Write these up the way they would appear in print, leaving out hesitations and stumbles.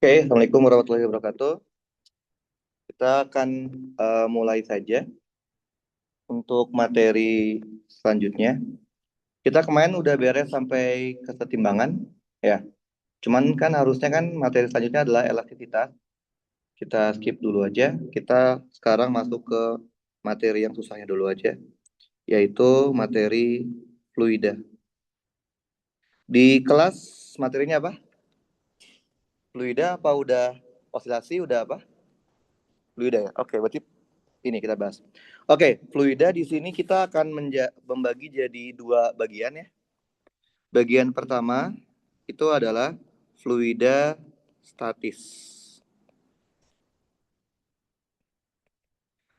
Oke, Assalamualaikum warahmatullahi wabarakatuh. Kita akan mulai saja untuk materi selanjutnya. Kita kemarin udah beres sampai kesetimbangan, ya. Cuman kan harusnya kan materi selanjutnya adalah elastisitas. Kita skip dulu aja. Kita sekarang masuk ke materi yang susahnya dulu aja, yaitu materi fluida. Di kelas materinya apa? Fluida apa udah osilasi, udah apa? Fluida ya. Oke, berarti ini kita bahas. Oke, fluida di sini kita akan membagi jadi dua bagian ya. Bagian pertama itu adalah fluida statis.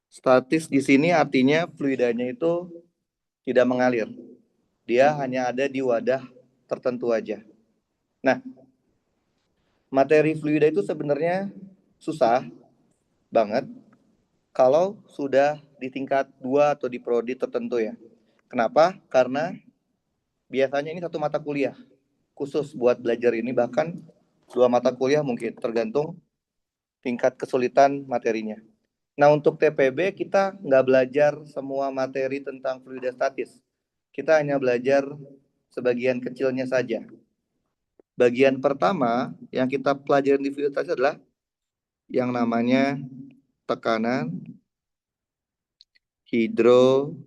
Statis di sini artinya fluidanya itu tidak mengalir. Dia hanya ada di wadah tertentu aja. Nah, materi fluida itu sebenarnya susah banget kalau sudah di tingkat 2 atau di prodi tertentu ya. Kenapa? Karena biasanya ini satu mata kuliah khusus buat belajar ini, bahkan dua mata kuliah mungkin, tergantung tingkat kesulitan materinya. Nah, untuk TPB kita nggak belajar semua materi tentang fluida statis. Kita hanya belajar sebagian kecilnya saja. Bagian pertama yang kita pelajari di fluida statis adalah yang namanya tekanan hidrostatis.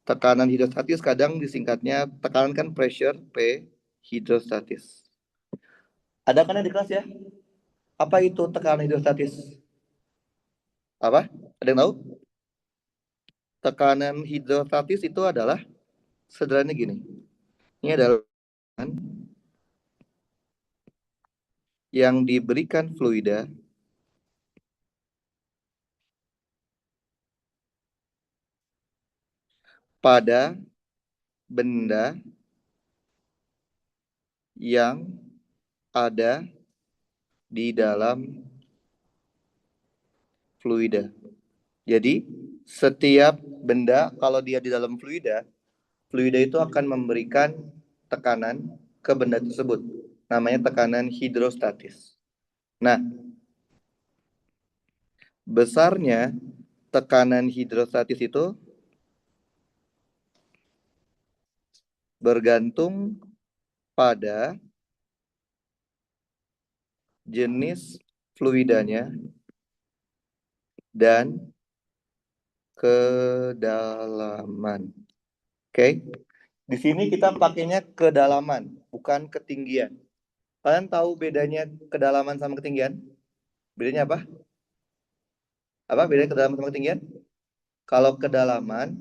Tekanan hidrostatis kadang disingkatnya, tekanan kan pressure, P, hidrostatis. Ada kan di kelas ya? Apa itu tekanan hidrostatis? Apa? Ada yang tahu? Tekanan hidrostatis itu adalah sederhananya gini. Ini adalah tekanan yang diberikan fluida pada benda yang ada di dalam fluida. Jadi, setiap benda kalau dia di dalam fluida, fluida itu akan memberikan tekanan ke benda tersebut. Namanya tekanan hidrostatis. Nah, besarnya tekanan hidrostatis itu bergantung pada jenis fluidanya dan kedalaman. Oke. Di sini kita pakainya kedalaman, bukan ketinggian. Kalian tahu bedanya kedalaman sama ketinggian? Bedanya apa? Apa bedanya kedalaman sama ketinggian? Kalau kedalaman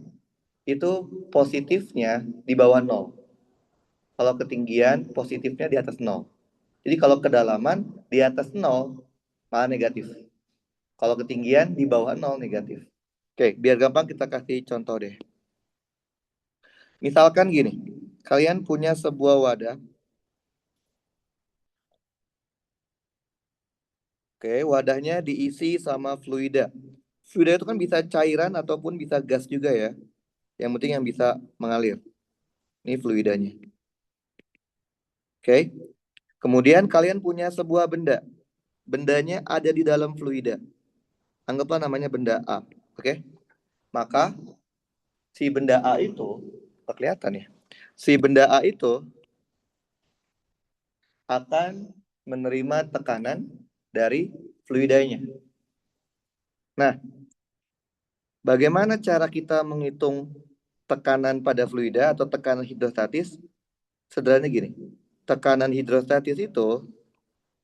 itu positifnya di bawah 0. Kalau ketinggian positifnya di atas 0. Jadi kalau kedalaman di atas 0 malah negatif. Kalau ketinggian di bawah 0 negatif. Oke, biar gampang kita kasih contoh deh. Misalkan gini, kalian punya sebuah wadah. Oke, wadahnya diisi sama fluida. Fluida itu kan bisa cairan ataupun bisa gas juga ya. Yang penting yang bisa mengalir. Ini fluidanya. Oke. Kemudian kalian punya sebuah benda. Bendanya ada di dalam fluida. Anggaplah namanya benda A. Oke. Maka si benda A itu, kelihatan ya. Si benda A itu akan menerima tekanan dari fluidanya. Nah, bagaimana cara kita menghitung tekanan pada fluida atau tekanan hidrostatis? Sederhananya gini, tekanan hidrostatis itu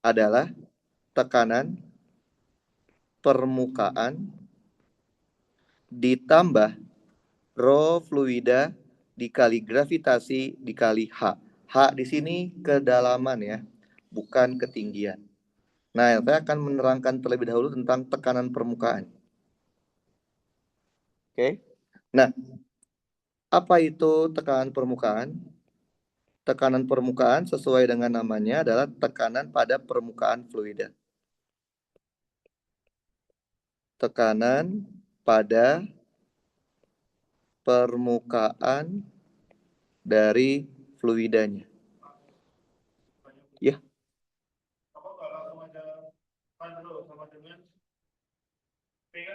adalah tekanan permukaan ditambah rho fluida dikali gravitasi dikali H. H di sini kedalaman ya, bukan ketinggian. Nah, saya akan menerangkan terlebih dahulu tentang tekanan permukaan. Oke. Nah, apa itu tekanan permukaan? Tekanan permukaan sesuai dengan namanya adalah tekanan pada permukaan fluida. Tekanan pada permukaan dari fluidanya. P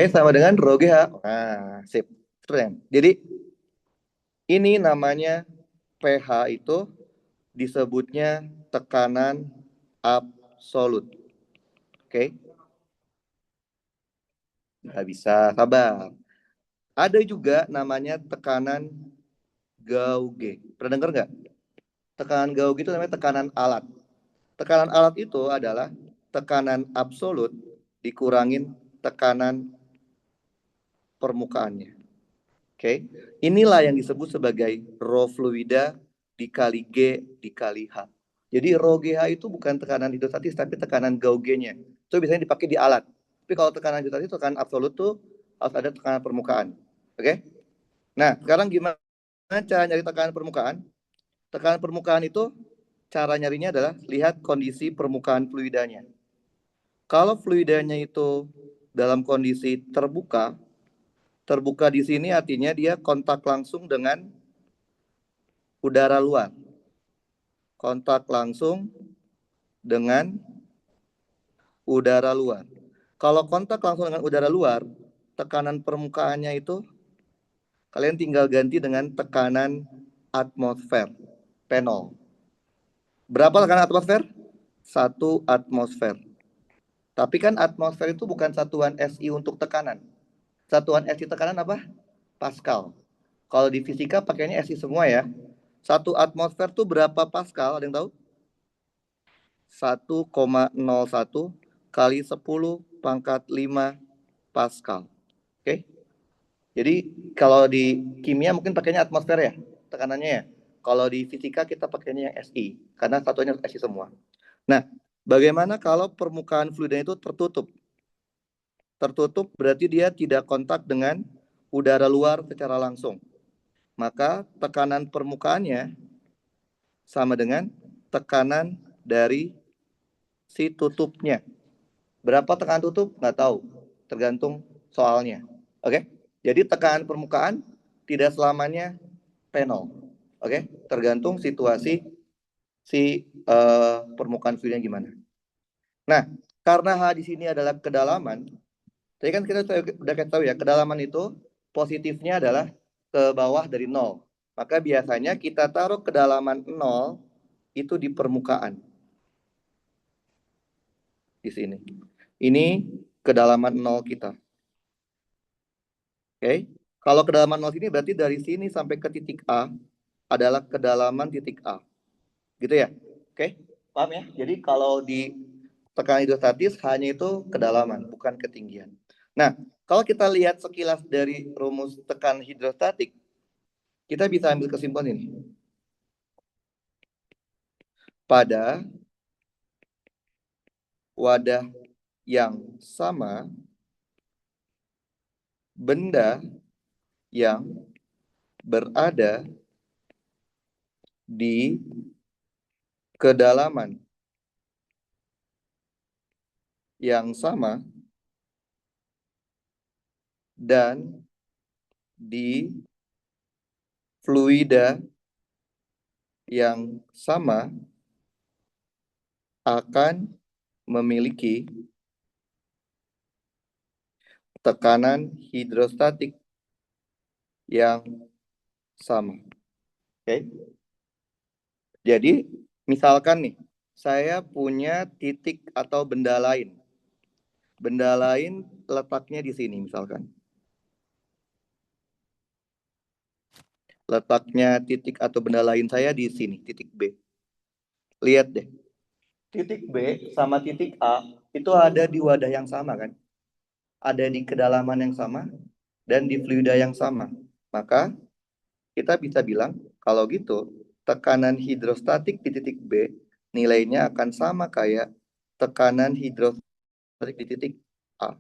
sama dengan rho GH. Nah, sip. Keren. Jadi ini namanya pH itu disebutnya tekanan absolut. Oke? Nggak bisa, sabar. Ada juga namanya tekanan Gauge. Pernah dengar nggak? Tekanan Gauge itu namanya tekanan alat. Tekanan alat itu adalah tekanan absolut dikurangin tekanan permukaannya. Oke, inilah yang disebut sebagai rho fluida dikali G dikali H. Jadi rho GH itu bukan tekanan hidrostatis tapi tekanan Gauge-nya. Itu biasanya dipakai di alat. Tapi kalau tekanan hidrostatis tekanan absolut tuh harus ada tekanan permukaan. Oke? Nah, sekarang gimana cara nyari tekanan permukaan? Tekanan permukaan itu cara nyarinya adalah lihat kondisi permukaan fluidanya. Kalau fluidanya itu dalam kondisi terbuka, terbuka di sini artinya dia kontak langsung dengan udara luar. Kontak langsung dengan udara luar. Kalau kontak langsung dengan udara luar, tekanan permukaannya itu kalian tinggal ganti dengan tekanan atmosfer, P0. Berapa tekanan atmosfer? 1 atmosfer. Tapi kan atmosfer itu bukan satuan SI untuk tekanan. Satuan SI tekanan apa? Pascal. Kalau di fisika pakainya SI semua ya. 1 atmosfer tuh berapa Pascal? Ada yang tahu? 1,01 kali 10 pangkat 5 Pascal. Oke? Jadi kalau di kimia mungkin pakainya atmosfer ya, tekanannya ya. Kalau di fisika kita pakainya yang SI, karena satuannya SI semua. Nah, bagaimana kalau permukaan fluidnya itu tertutup? Tertutup berarti dia tidak kontak dengan udara luar secara langsung. Maka tekanan permukaannya sama dengan tekanan dari si tutupnya. Berapa tekanan tutup? Nggak tahu. Tergantung soalnya. Oke? Jadi tekanan permukaan tidak selamanya P0. Oke? Tergantung situasi si permukaan fluidnya gimana. Nah, karena H di sini adalah kedalaman, tadi kan kita udah tahu ya, kedalaman itu positifnya adalah ke bawah dari 0. Maka biasanya kita taruh kedalaman 0 itu di permukaan. Di sini. Ini kedalaman 0 kita. Oke. Kalau kedalaman 0 sini berarti dari sini sampai ke titik A adalah kedalaman titik A. Gitu ya? Oke. Paham ya? Jadi kalau di tekanan hidrostatis hanya itu kedalaman, bukan ketinggian. Nah, kalau kita lihat sekilas dari rumus tekanan hidrostatik, kita bisa ambil kesimpulan ini. Pada wadah yang sama, benda yang berada di kedalaman yang sama dan di fluida yang sama akan memiliki tekanan hidrostatik yang sama. Oke. Jadi, misalkan nih, saya punya titik atau benda lain. Benda lain letaknya di sini misalkan. Letaknya titik atau benda lain saya di sini, titik B. Lihat deh. Titik B sama titik A itu ada di wadah yang sama kan? Ada di kedalaman yang sama dan di fluida yang sama. Maka kita bisa bilang kalau gitu tekanan hidrostatik di titik B nilainya akan sama kayak tekanan hidrostatik di titik A.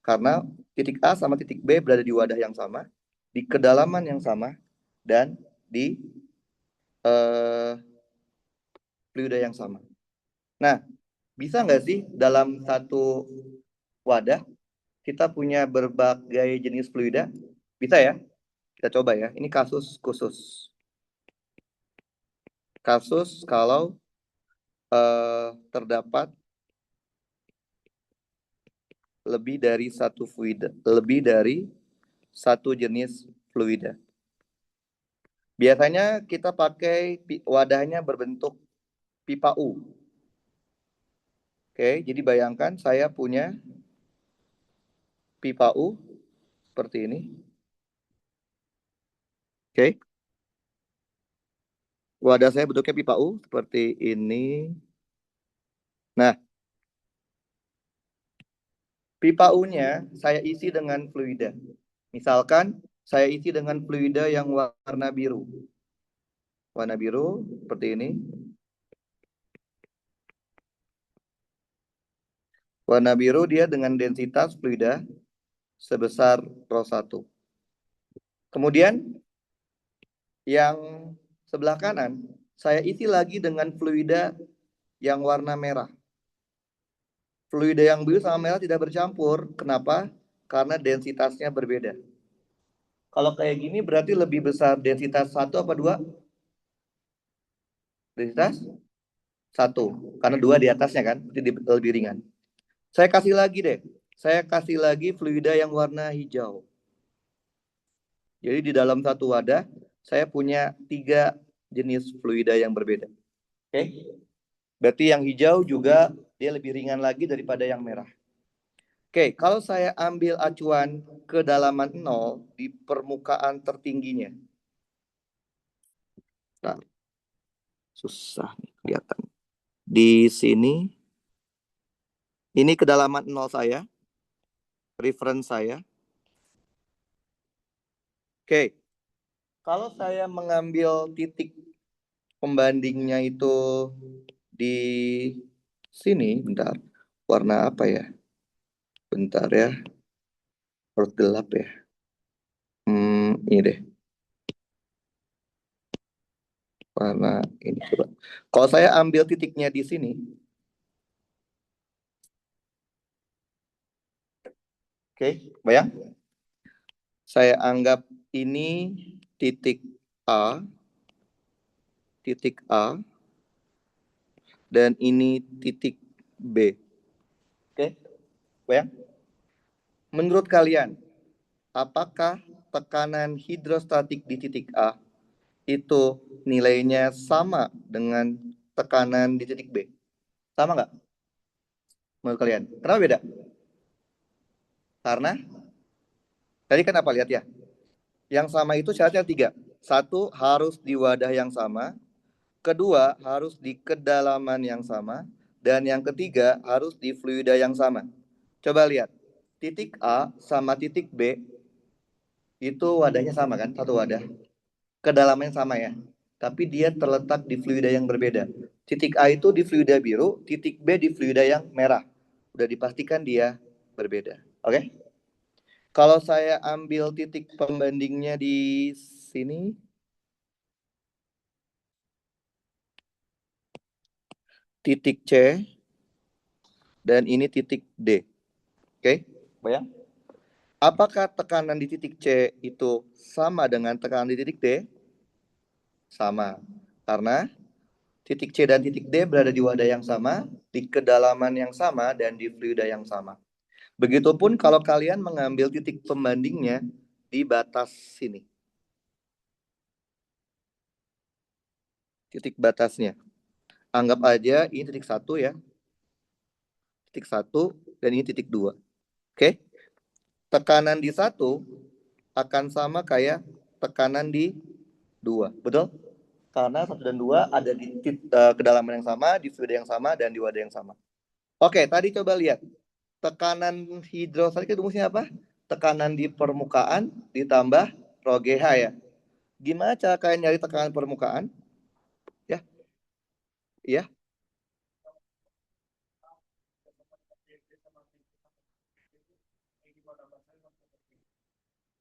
Karena titik A sama titik B berada di wadah yang sama, di kedalaman yang sama, dan di fluida yang sama. Nah, bisa nggak sih dalam satu wadah kita punya berbagai jenis fluida? Bisa ya? Kita coba ya. Ini kasus khusus. Kasus kalau terdapat lebih dari satu fluida, lebih dari satu jenis fluida. Biasanya kita pakai wadahnya berbentuk pipa U. Oke, jadi bayangkan saya punya pipa U seperti ini. Oke. Wadah saya bentuknya pipa U seperti ini. Nah, pipa U-nya saya isi dengan fluida. Misalkan saya isi dengan fluida yang warna biru. Warna biru seperti ini. Warna biru dia dengan densitas fluida sebesar rho 1. Kemudian yang sebelah kanan saya isi lagi dengan fluida yang warna merah. Fluida yang biru sama merah tidak bercampur. Kenapa? Karena densitasnya berbeda. Kalau kayak gini berarti lebih besar densitas 1 apa 2? Densitas 1. Karena 2 di atasnya kan, jadi lebih ringan. Saya kasih lagi deh. Saya kasih lagi fluida yang warna hijau. Jadi di dalam satu wadah, saya punya 3 jenis fluida yang berbeda. Oke? Berarti yang hijau juga dia lebih ringan lagi daripada yang merah. Oke, kalau saya ambil acuan kedalaman 0 di permukaan tertingginya. Nah, susah nih kelihatan. Di sini, ini kedalaman 0 saya, reference saya. Oke, kalau saya mengambil titik pembandingnya itu di sini, bentar, warna apa ya? Bentar ya, harus gelap ya. Ini deh, warna ini coba. Kalau saya ambil titiknya di sini, oke, bayang? Saya anggap ini titik A, dan ini titik B. Oke, bayang? Menurut kalian, apakah tekanan hidrostatik di titik A itu nilainya sama dengan tekanan di titik B? Sama nggak menurut kalian? Kenapa beda? Karena tadi kan apa lihat ya? Yang sama itu syaratnya 3. Satu, harus di wadah yang sama. Kedua, harus di kedalaman yang sama. Dan yang ketiga, harus di fluida yang sama. Coba lihat. Titik A sama titik B itu wadahnya sama kan? Satu wadah. Kedalamannya sama ya. Tapi dia terletak di fluida yang berbeda. Titik A itu di fluida biru, titik B di fluida yang merah. Udah dipastikan dia berbeda. Oke? Kalau saya ambil titik pembandingnya di sini, titik C, dan ini titik D. Oke? Bayang? Apakah tekanan di titik C itu sama dengan tekanan di titik D? Sama. Karena titik C dan titik D berada di wadah yang sama, di kedalaman yang sama, dan di fluida yang sama. Begitupun kalau kalian mengambil titik pembandingnya di batas sini. Titik batasnya. Anggap aja ini titik 1 ya. Titik 1 dan ini titik 2. Oke? Tekanan di 1 akan sama kayak tekanan di 2. Betul? Karena 1 dan 2 ada di kedalaman yang sama, di fluida yang sama, dan di wadah yang sama. Oke, tadi coba lihat. Tekanan hidrostatik itu rumusnya apa? Tekanan di permukaan ditambah rho GH ya. Gimana cara kalian nyari tekanan permukaan? Ya, iya.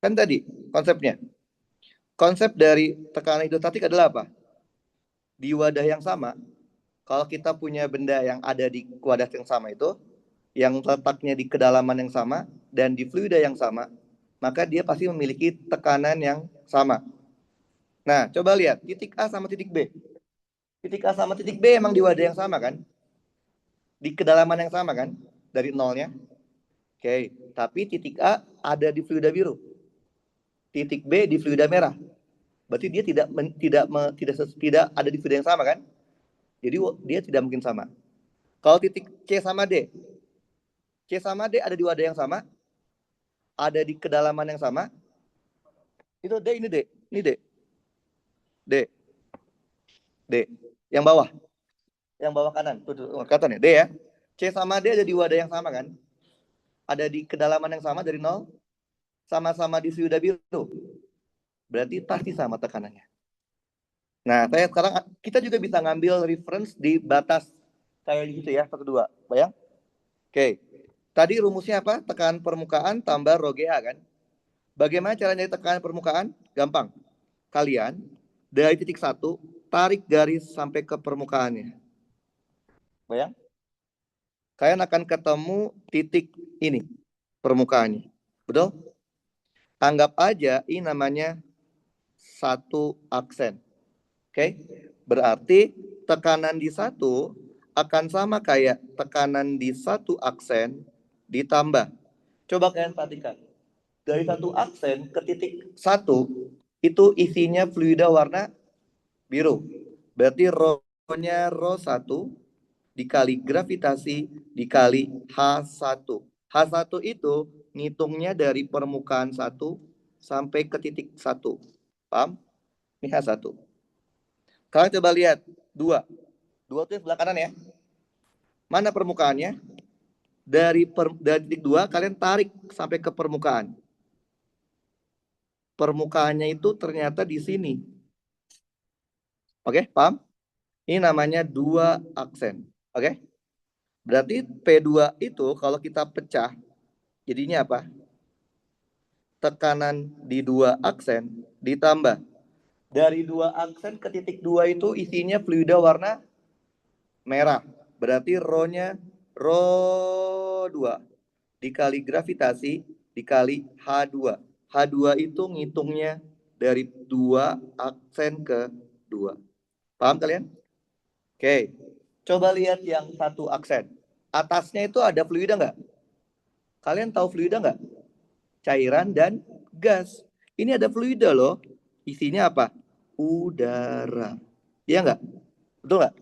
Kan tadi konsepnya. Konsep dari tekanan hidrostatik adalah apa? Di wadah yang sama, kalau kita punya benda yang ada di wadah yang sama itu, yang letaknya di kedalaman yang sama dan di fluida yang sama, maka dia pasti memiliki tekanan yang sama. Nah, coba lihat titik A sama titik B. Titik A sama titik B emang di wadah yang sama kan? Di kedalaman yang sama kan? Dari nolnya. Oke, tapi titik A ada di fluida biru. Titik B di fluida merah. Berarti dia tidak ada di fluida yang sama kan? Jadi dia tidak mungkin sama. Kalau titik C sama D, C sama D ada di wadah yang sama, ada di kedalaman yang sama. Itu D, ini D, ini D, D, D. Yang bawah kanan, tuh kelihatan ya, D ya. C sama D ada di wadah yang sama kan? Ada di kedalaman yang sama dari nol, sama-sama di fluida biru. Berarti pasti sama tekanannya. Nah, sekarang kita juga bisa ngambil reference di batas kayak gitu ya, 1, 2. Bayang? Oke. Tadi rumusnya apa? Tekanan permukaan tambah rho GH kan? Bagaimana caranya tekanan permukaan? Gampang. Kalian dari titik 1 tarik garis sampai ke permukaannya. Bayang? Kalian akan ketemu titik ini, permukaannya. Betul? Anggap aja ini namanya satu aksen. Oke? Berarti tekanan di satu akan sama kayak tekanan di satu aksen ditambah. Coba kalian perhatikan. Dari satu aksen ke titik satu, itu isinya fluida warna biru. Berarti rho-nya rho 1 dikali gravitasi dikali H1. H1 itu ngitungnya dari permukaan 1 sampai ke titik 1. Paham? Ini H1. Kalian coba lihat 2. 2 itu sebelah kanan ya. Mana permukaannya? Dari titik 2 kalian tarik sampai ke permukaan. Permukaannya itu ternyata di sini. Oke, paham? Ini namanya 2 aksen. Oke? Berarti P2 itu kalau kita pecah, jadinya apa? Tekanan di 2 aksen ditambah. Dari 2 aksen ke titik 2 itu isinya fluida warna merah. Berarti rho-nya rho 2 dikali gravitasi dikali H2. H2 itu ngitungnya dari 2 aksen ke 2. Paham kalian? Oke. Coba lihat yang satu aksen. Atasnya itu ada fluida nggak? Kalian tahu fluida nggak? Cairan dan gas. Ini ada fluida loh. Isinya apa? Udara. Iya nggak? Betul nggak?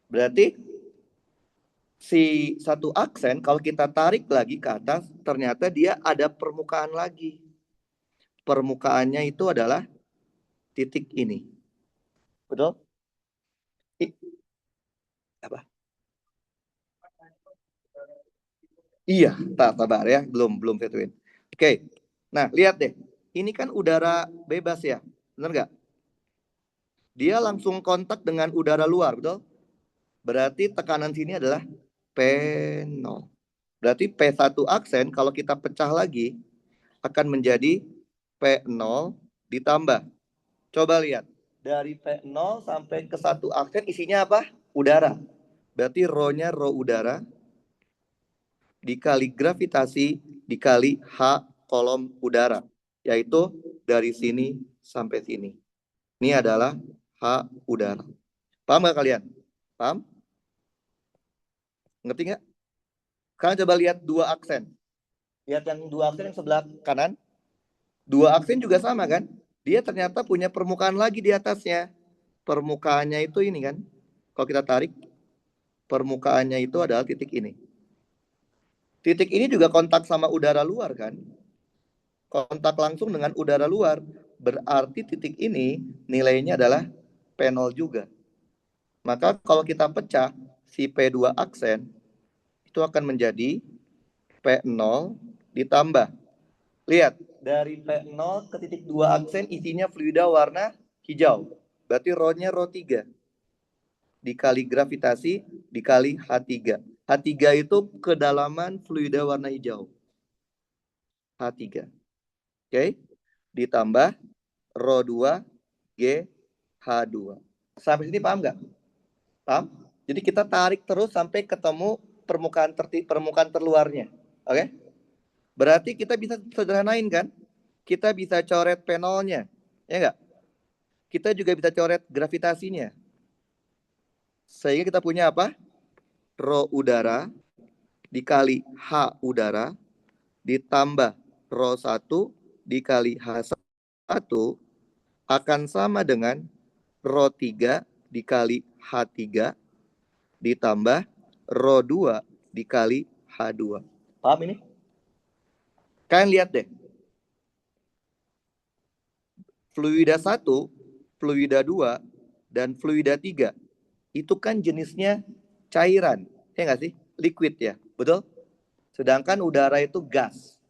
Berarti si satu aksen kalau kita tarik lagi ke atas, ternyata dia ada permukaan lagi. Permukaannya itu adalah titik ini. Betul? Apa? Iya, sabar ya, belum tentuin. Oke, nah lihat deh, ini kan udara bebas ya, benar nggak? Dia langsung kontak dengan udara luar, betul? Berarti tekanan sini adalah P0. Berarti P1 aksen kalau kita pecah lagi akan menjadi P0 ditambah. Coba lihat, dari P0 sampai ke 1 aksen isinya apa? Udara. Berarti rho-nya rho udara dikali gravitasi dikali H kolom udara, yaitu dari sini sampai sini. Ini adalah H udara. Paham nggak kalian? Paham? Ngerti nggak? Kalian coba lihat 2 aksen. Lihat yang 2 aksen yang sebelah kanan. 2 aksen juga sama kan? Dia ternyata punya permukaan lagi di atasnya. Permukaannya itu ini kan. Kalau kita tarik, permukaannya itu adalah titik ini. Titik ini juga kontak sama udara luar kan? Kontak langsung dengan udara luar. Berarti titik ini nilainya adalah P0 juga. Maka kalau kita pecah si P2 aksen, itu akan menjadi P0 ditambah. Lihat, dari P0 ke titik 2 aksen isinya fluida warna hijau. Berarti rho-nya rho 3 dikali gravitasi dikali H3. H3 itu kedalaman fluida warna hijau. H3. Oke? Ditambah rho 2 G H2. Sampai sini paham nggak? Paham? Jadi kita tarik terus sampai ketemu permukaan terluarnya. Oke? Berarti kita bisa sederhanain kan? Kita bisa coret P0-nya. Ya nggak? Kita juga bisa coret gravitasinya. Sehingga kita punya apa? Rho udara dikali H udara ditambah Rho 1 dikali H1 akan sama dengan Rho 3 dikali H3 ditambah Rho 2 dikali H2. Paham ini? Kalian lihat deh. Fluida 1, fluida 2, dan fluida 3 itu kan jenisnya cairan. Ya nggak sih? Liquid ya. Betul? Sedangkan udara itu gas.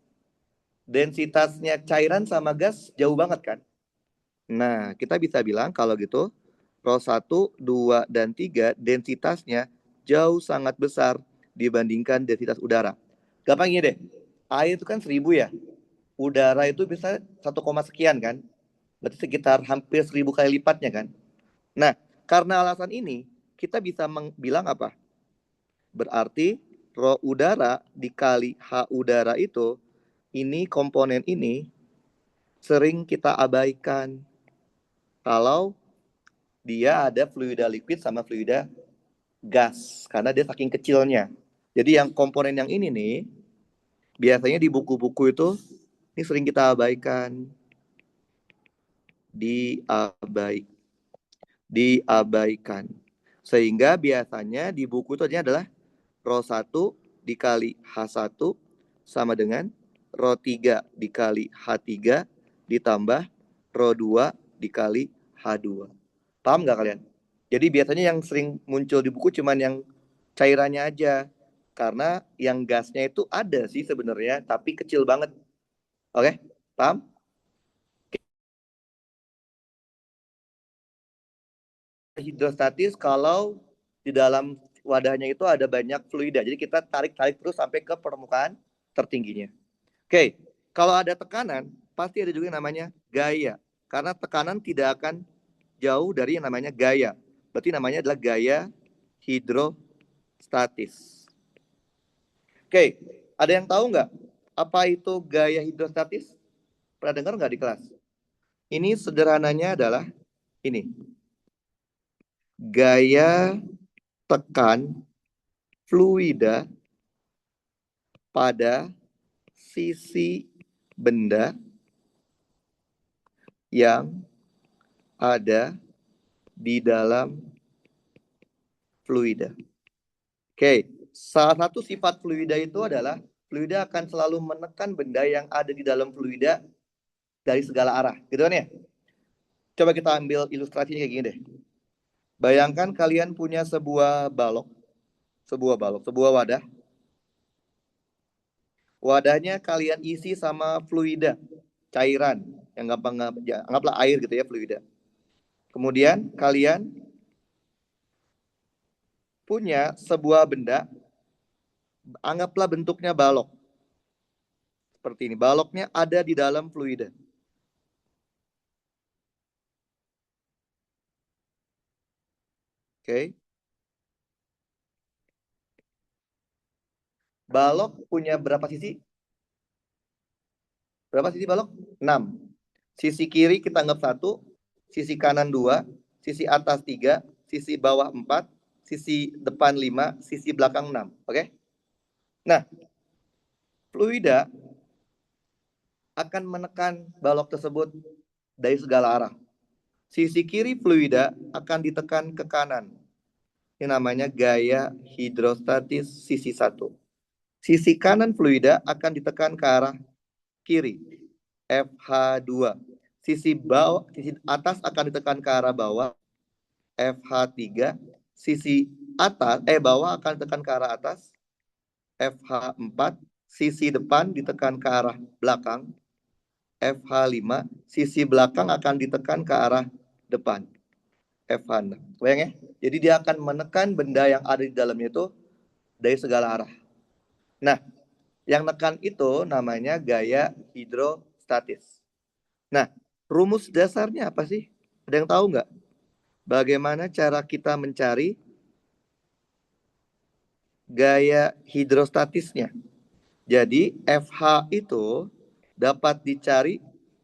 Densitasnya cairan sama gas jauh banget kan? Nah, kita bisa bilang kalau gitu, Rho 1, 2, dan 3 densitasnya jauh sangat besar dibandingkan densitas udara. Gampang gini deh, air itu kan 1000 ya, udara itu bisa 1, sekian kan, berarti sekitar hampir 1000 kali lipatnya kan. Nah, karena alasan ini, kita bisa bilang apa? Berarti Rho udara dikali H udara itu, ini komponen ini sering kita abaikan kalau dia ada fluida liquid sama fluida gas karena dia saking kecilnya. Jadi yang komponen yang ini nih biasanya di buku-buku itu ini sering kita abaikan. Diabaikan. Sehingga biasanya di buku itu adalah Rho 1 dikali H1 sama dengan Rho 3 dikali H3 ditambah Rho 2 dikali H2. Paham nggak kalian? Jadi biasanya yang sering muncul di buku cuman yang cairannya aja. Karena yang gasnya itu ada sih sebenarnya, tapi kecil banget. Oke? Paham? Hidrostatis kalau di dalam wadahnya itu ada banyak fluida. Jadi kita tarik-tarik terus sampai ke permukaan tertingginya. Oke, kalau ada tekanan, pasti ada juga yang namanya gaya. Karena tekanan tidak akan jauh dari yang namanya gaya. Berarti namanya adalah gaya hidrostatis. Oke, ada yang tahu nggak apa itu gaya hidrostatis? Pernah dengar nggak di kelas? Ini sederhananya adalah ini. Gaya tekan fluida pada sisi benda yang ada di dalam fluida. Oke, salah satu sifat fluida itu adalah fluida akan selalu menekan benda yang ada di dalam fluida dari segala arah, gitu kan ya? Coba kita ambil ilustrasinya kayak gini deh. Bayangkan kalian punya sebuah wadah. Wadahnya kalian isi sama fluida, cairan, yang gampang ya, anggaplah air gitu ya, fluida. Kemudian kalian punya sebuah benda, anggaplah bentuknya balok. Seperti ini, baloknya ada di dalam fluida. Oke. Balok punya berapa sisi? Berapa sisi balok? 6. Sisi kiri kita anggap 1, sisi kanan 2, sisi atas 3, sisi bawah 4, sisi depan 5, sisi belakang 6. Oke? Nah, fluida akan menekan balok tersebut dari segala arah. Sisi kiri fluida akan ditekan ke kanan. Ini namanya gaya hidrostatis sisi 1. Sisi kanan fluida akan ditekan ke arah kiri, FH2. Sisi atas akan ditekan ke arah bawah, FH3. Sisi bawah akan ditekan ke arah atas, FH4. Sisi depan ditekan ke arah belakang, FH5. Sisi belakang akan ditekan ke arah depan, FH6. Bayang ya? Jadi dia akan menekan benda yang ada di dalamnya itu dari segala arah. Nah, yang nekan itu namanya gaya hidrostatis. Nah, rumus dasarnya apa sih? Ada yang tahu nggak? Bagaimana cara kita mencari gaya hidrostatisnya? Jadi, FH itu dapat dicari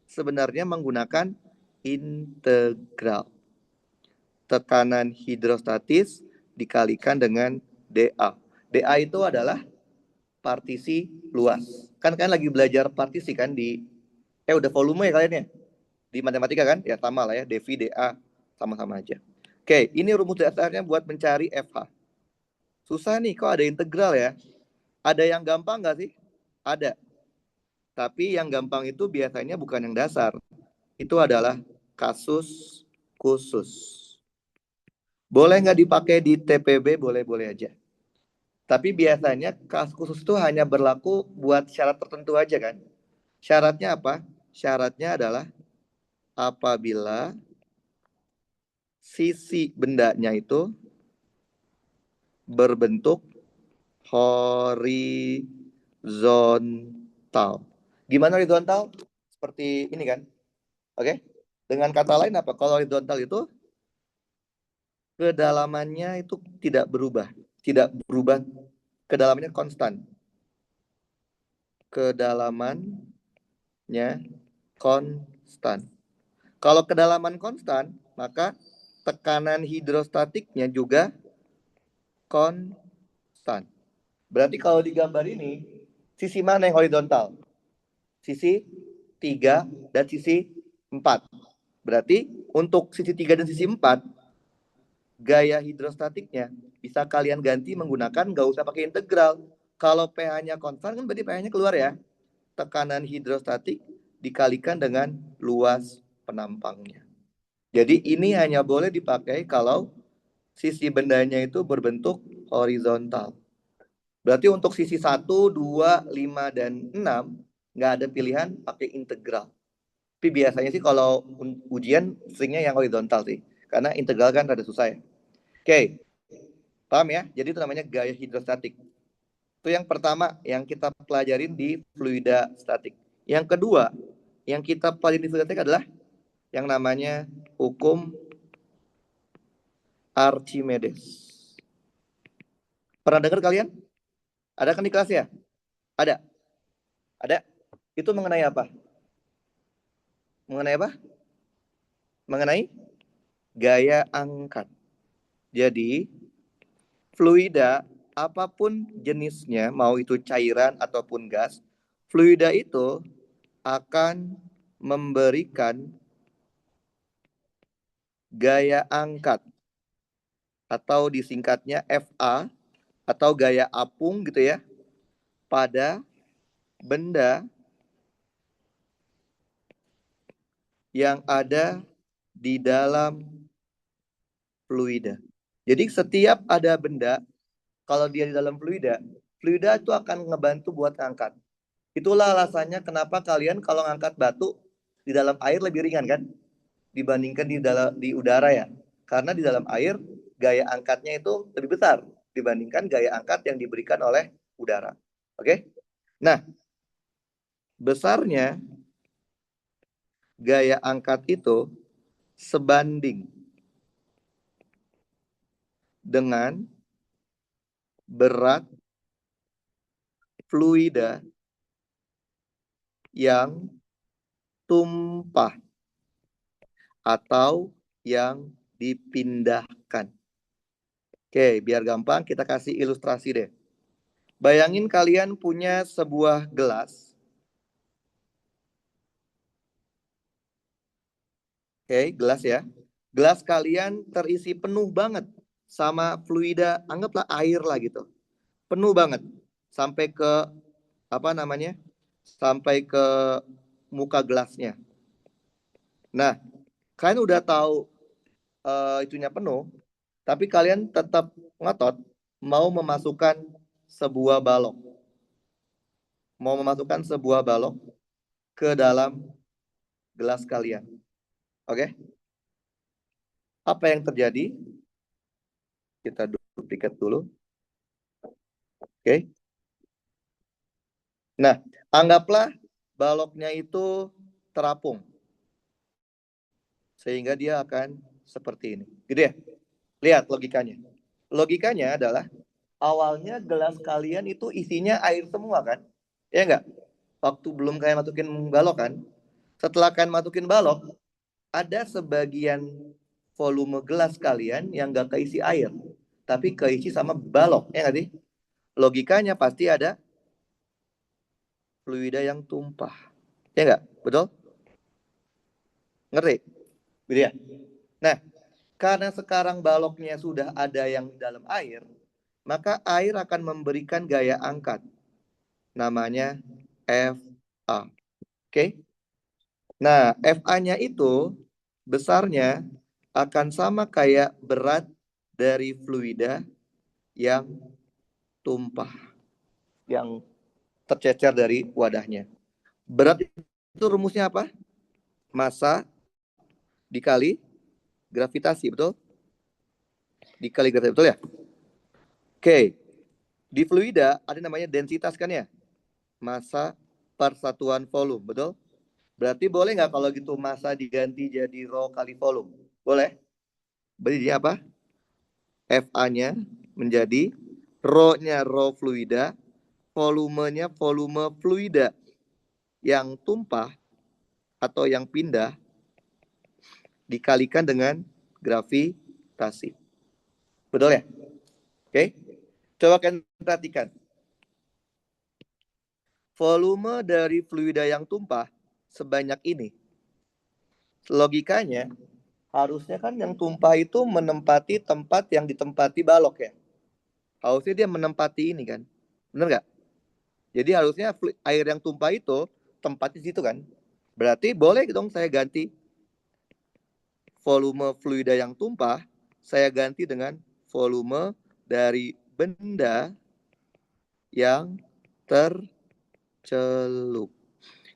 sebenarnya menggunakan integral. Tekanan hidrostatis dikalikan dengan dA. dA itu adalah partisi luas. Kan kalian lagi belajar partisi kan di udah volume ya kalian ya? Di matematika kan? Ya sama lah ya, dV, dA sama-sama aja. Oke, ini rumus dasarnya buat mencari FH. Susah nih, kok ada integral ya? Ada yang gampang nggak sih? Ada. Tapi yang gampang itu biasanya bukan yang dasar. Itu adalah kasus khusus. Boleh nggak dipakai di TPB? Boleh-boleh aja. Tapi biasanya kasus khusus itu hanya berlaku buat syarat tertentu aja kan? Syaratnya apa? Syaratnya adalah apabila sisi bendanya itu berbentuk horizontal. Gimana horizontal? Seperti ini kan? Oke? Dengan kata lain apa? Kalau horizontal itu kedalamannya itu tidak berubah. Tidak berubah. Kedalamannya konstan. Kedalamannya konstan. Kalau kedalaman konstan, maka tekanan hidrostatiknya juga konstan. Berarti kalau di gambar ini, sisi mana yang horizontal? Sisi 3 dan sisi 4. Berarti untuk sisi 3 dan sisi 4, gaya hidrostatiknya bisa kalian ganti menggunakan, nggak usah pakai integral. Kalau pH-nya konstan kan berarti pH-nya keluar ya. Tekanan hidrostatik dikalikan dengan luas penampangnya. Jadi ini hanya boleh dipakai kalau sisi bendanya itu berbentuk horizontal. Berarti untuk sisi 1, 2, 5, dan 6 nggak ada pilihan pakai integral. Tapi biasanya sih kalau ujian seringnya yang horizontal sih. Karena integral kan rada susah ya. Oke, paham ya? Jadi itu namanya gaya hidrostatik. Itu yang pertama yang kita pelajarin di fluida statik. Yang kedua, yang kita pelajari di fluida statik adalah yang namanya hukum Archimedes. Pernah dengar kalian? Ada kan di kelas ya? Ada? Ada? Itu mengenai apa? Mengenai apa? Mengenai gaya angkat. Jadi, fluida apapun jenisnya, mau itu cairan ataupun gas, fluida itu akan memberikan gaya angkat atau disingkatnya FA atau gaya apung gitu ya pada benda yang ada di dalam fluida. Jadi setiap ada benda, kalau dia di dalam fluida, fluida itu akan ngebantu buat ngangkat. Itulah alasannya kenapa kalian kalau ngangkat batu di dalam air lebih ringan kan dibandingkan di udara ya. Karena di dalam air gaya angkatnya itu lebih besar dibandingkan gaya angkat yang diberikan oleh udara. Oke? Nah, besarnya gaya angkat itu sebanding dengan berat fluida yang tumpah atau yang dipindahkan. Oke, biar gampang kita kasih ilustrasi deh. Bayangin kalian punya sebuah gelas. Oke, gelas ya. Gelas kalian terisi penuh banget sama fluida, anggaplah air lah gitu. Penuh banget sampai ke apa namanya? Sampai ke muka gelasnya. Nah, kalian udah tahu itunya penuh, tapi kalian tetap ngotot mau memasukkan sebuah balok. Mau memasukkan sebuah balok ke dalam gelas kalian. Oke? Apa yang terjadi? Kita duplikat dulu. Oke? Nah, anggaplah baloknya itu terapung. Sehingga dia akan seperti ini. Gitu ya? Lihat logikanya. Logikanya adalah awalnya gelas kalian itu isinya air semua kan? Ya enggak? Waktu belum kalian masukin balok kan? Setelah kalian masukin balok, ada sebagian volume gelas kalian yang enggak keisi air. Tapi keisi sama balok. Ya enggak sih? Logikanya pasti ada fluida yang tumpah. Ya nggak? Betul? Ngerti? Gitu ya? Nah, karena sekarang baloknya sudah ada yang dalam air, maka air akan memberikan gaya angkat. Namanya FA. Oke? Nah, FA-nya itu besarnya akan sama kayak berat dari fluida yang tumpah, yang tercecer dari wadahnya. Berat itu rumusnya apa? Massa dikali gravitasi, betul? Dikali gravitasi, betul ya? Oke, di fluida ada namanya densitas kan ya? Massa per satuan volume, betul? Berarti boleh nggak kalau gitu massa diganti jadi rho kali volume? Boleh? Berarti dia apa? FA-nya menjadi rho-nya rho fluida, volumenya volume fluida yang tumpah atau yang pindah dikalikan dengan gravitasi. Betul ya? Oke. Coba kalian perhatikan. Volume dari fluida yang tumpah sebanyak ini. Logikanya, harusnya kan yang tumpah itu menempati tempat yang ditempati balok ya. Harusnya dia menempati ini kan. Benar nggak? Jadi harusnya air yang tumpah itu tempatnya di situ kan. Berarti boleh dong saya ganti volume fluida yang tumpah, saya ganti dengan volume dari benda yang tercelup.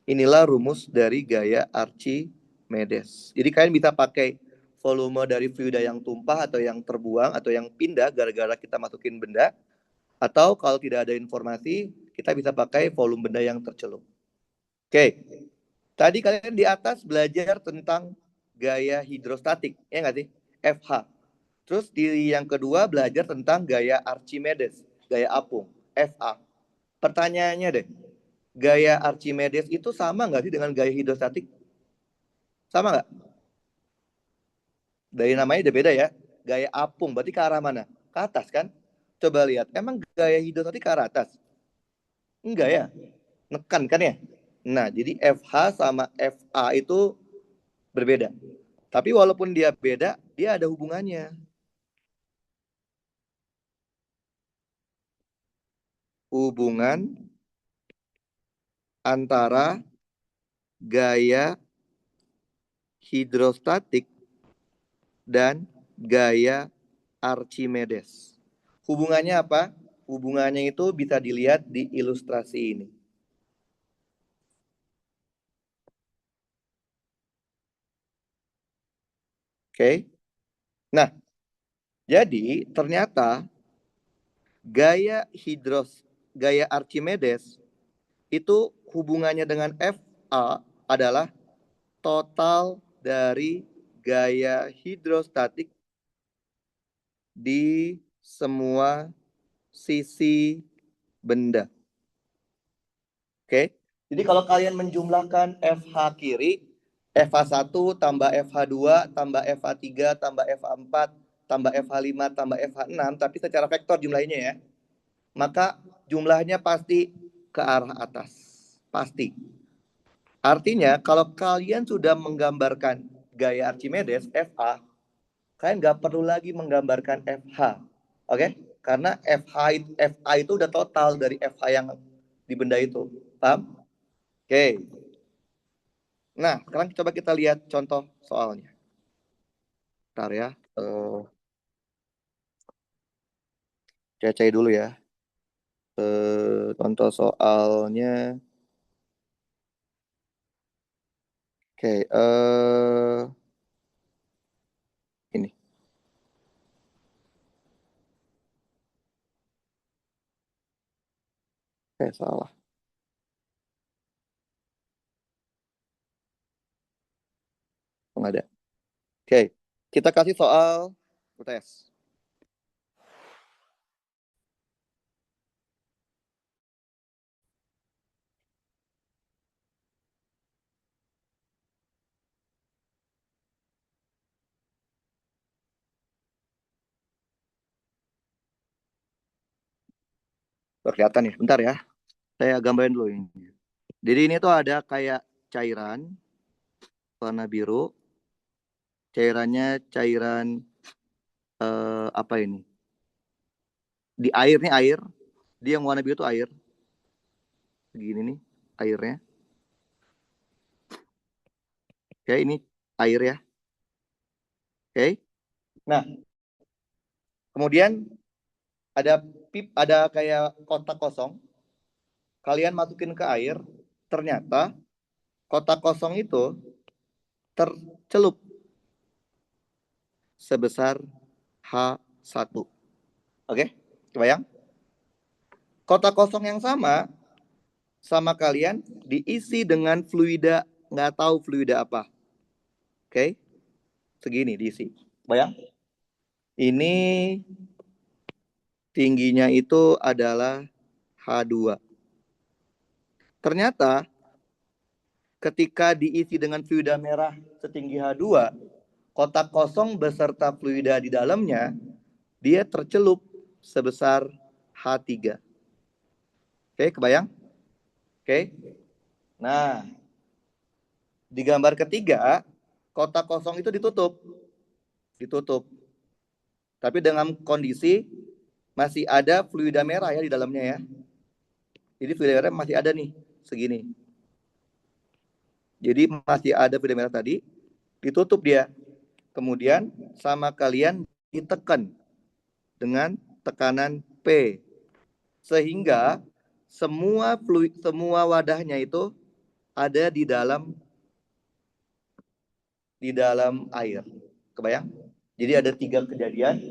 Inilah rumus dari gaya Archimedes. Jadi kalian bisa pakai volume dari fluida yang tumpah atau yang terbuang atau yang pindah gara-gara kita masukin benda. Atau kalau tidak ada informasi, kita bisa pakai volume benda yang tercelup. Oke, tadi kalian di atas belajar tentang gaya hidrostatik, ya nggak sih? FH. Terus di yang kedua belajar tentang gaya Archimedes, gaya apung, FA. Pertanyaannya deh, gaya Archimedes itu sama nggak sih dengan gaya hidrostatik? Sama nggak? Dari namanya udah beda ya. Gaya apung berarti ke arah mana? Ke atas kan? Coba lihat, emang gaya hidrostatik ke arah atas? Enggak ya? Nekan kan ya? Nah, jadi FH sama FA itu berbeda. Tapi walaupun dia beda, dia ada hubungannya. Hubungan antara gaya hidrostatik dan gaya Archimedes. Hubungannya apa? Hubungannya itu bisa dilihat di ilustrasi ini. Oke. Nah, jadi ternyata gaya Archimedes itu hubungannya dengan FA adalah total dari gaya hidrostatik di semua sisi benda. Oke. Jadi kalau kalian menjumlahkan FH kiri, FH1 tambah FH2 tambah FH3 tambah FH4 tambah FH5 tambah FH6, tapi secara vektor jumlahnya ya, maka jumlahnya pasti ke arah atas. Pasti. Artinya kalau kalian sudah menggambarkan gaya Archimedes, FA, kalian nggak perlu lagi menggambarkan FH. Oke? Karena FA itu udah total dari FH yang di benda itu. Paham? Oke. Nah, sekarang coba kita lihat contoh soalnya. Bentar ya. Cek dulu ya. Contoh soalnya. Oke. Ini. Salah. Nggak ada. Oke. Kita kasih soal tes. Kelihatan ya. Bentar ya. Saya gambarin dulu ini. Jadi ini tuh ada kayak cairan warna biru. Cairannya cairan apa ini? Di air nih air. Dia yang warna biru tuh air. Begini nih airnya. Oke, ini air ya. Oke. Nah, kemudian ada kayak kotak kosong. Kalian masukin ke air, ternyata kotak kosong itu tercelup sebesar H1. Oke, kebayang? Kotak kosong yang sama kalian diisi dengan fluida, nggak tahu fluida apa. Oke, segini diisi. Bayang? Ini tingginya itu adalah H2. Ternyata ketika diisi dengan fluida merah setinggi H2, kotak kosong beserta fluida di dalamnya, dia tercelup sebesar H3. Oke, kebayang? Oke. Nah, di gambar ketiga, kotak kosong itu ditutup. Ditutup. Tapi dengan kondisi masih ada fluida merah ya di dalamnya ya. Jadi fluida merah masih ada nih, segini. Jadi masih ada fluida merah tadi, ditutup dia. Kemudian sama kalian ditekan dengan tekanan P. Sehingga semua wadahnya itu ada di dalam air. Kebayang? Jadi ada 3 kejadian.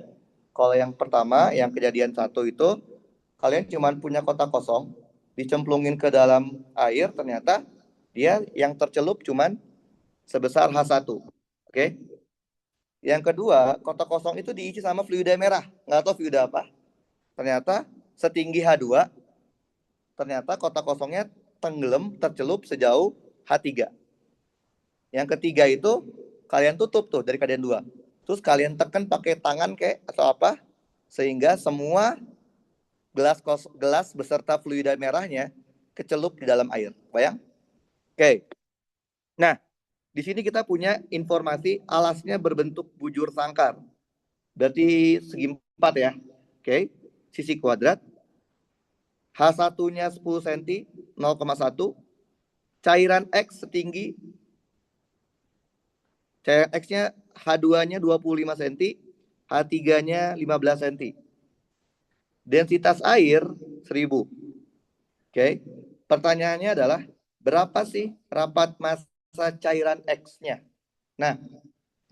Kalau yang pertama, yang kejadian 1 itu, kalian cuma punya kotak kosong, dicemplungin ke dalam air, ternyata dia yang tercelup cuma sebesar H1. Oke? Yang kedua, kotak kosong itu diisi sama fluida merah. Nggak tahu fluida apa. Ternyata setinggi H2, ternyata kotak kosongnya tenggelam, tercelup sejauh H3. Yang ketiga itu, kalian tutup tuh dari kalian 2. Terus kalian tekan pakai tangan kayak atau apa, sehingga semua gelas beserta fluida merahnya kecelup di dalam air. Bayang? Oke. Nah, di sini kita punya informasi alasnya berbentuk bujur sangkar. Berarti segi 4 ya. Oke. Sisi kuadrat. H1-nya 10 cm, 0,1. Cairan X setinggi. Cairan X-nya H2-nya 25 cm, H3-nya 15 cm. Densitas air 1000. Oke. Pertanyaannya adalah berapa sih rapat massa cairan X-nya? Nah,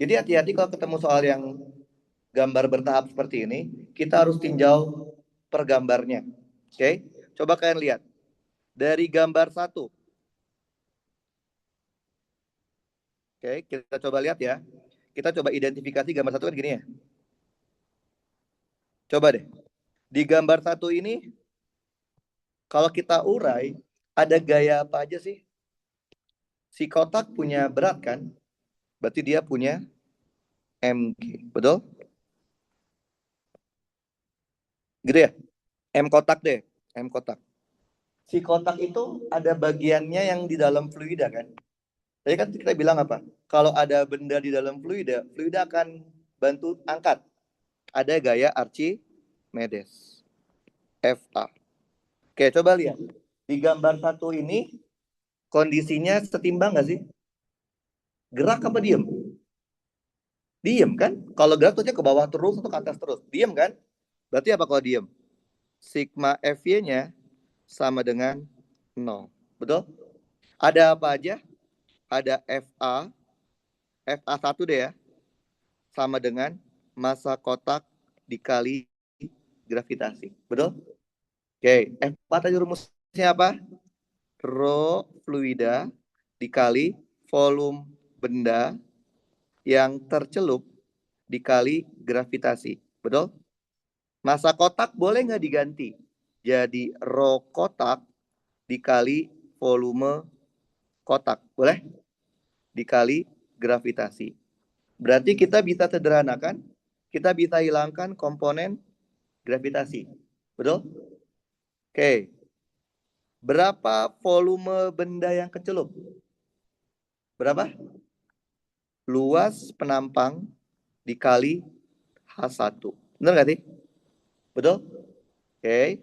jadi hati-hati kalau ketemu soal yang gambar bertahap seperti ini, kita harus tinjau per gambarnya. Oke. Coba kalian lihat. Dari gambar 1. Oke, kita coba lihat ya. Kita coba identifikasi gambar 1 kan gini ya. Coba deh. Di gambar 1 ini, kalau kita urai, ada gaya apa aja sih? Si kotak punya berat kan? Berarti dia punya mg, betul? Gitu ya? M kotak deh, M kotak. Si kotak itu ada bagiannya yang di dalam fluida kan? Tadi kan kita bilang apa? Kalau ada benda di dalam fluida, fluida akan bantu angkat. Ada gaya Archimedes. FA. Oke, coba lihat. Di gambar 1 ini, kondisinya setimbang nggak sih? Gerak apa diem? Diem kan? Kalau gerak tuh ke bawah terus atau ke atas terus? Diem kan? Berarti apa kalau diem? Sigma FY-nya sama dengan 0. Betul? Ada apa aja? Ada FA, FA1 deh ya, sama dengan massa kotak dikali gravitasi. Betul? Oke, FA tadi rumusnya apa? Rho fluida dikali volume benda yang tercelup dikali gravitasi. Betul? Massa kotak boleh nggak diganti? Jadi rho kotak dikali volume kotak. Boleh? Dikali gravitasi. Berarti kita bisa sederhanakan, kita bisa hilangkan komponen gravitasi. Betul? Oke. Berapa volume benda yang kecelup? Berapa? Luas penampang dikali H1. Benar nggak sih? Betul? Oke.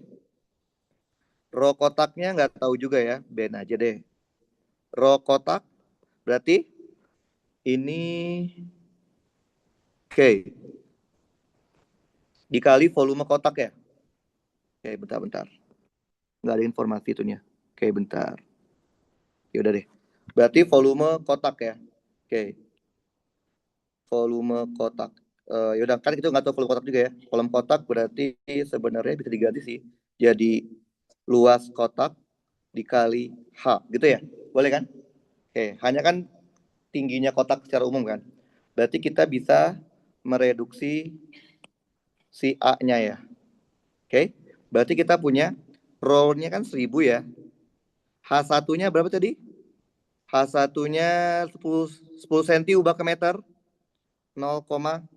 Row kotaknya nggak tahu juga ya. Ben aja deh. Row kotak berarti ini oke. Dikali volume kotak ya. Oke, bentar-bentar. Nggak ada informasi itunya. Oke, bentar. Ya udah deh. Berarti volume kotak ya. Oke. Volume kotak. Ya udah kan kita nggak tahu volume kotak juga ya. Volume kotak berarti sebenarnya bisa diganti sih. Jadi luas kotak dikali H gitu ya. Boleh kan? Oke, hanya kan tingginya kotak secara umum kan. Berarti kita bisa mereduksi si A-nya ya. Oke. Berarti kita punya row-nya kan 1000 ya. H1-nya berapa tadi? H1-nya 10 cm ubah ke meter. 0,1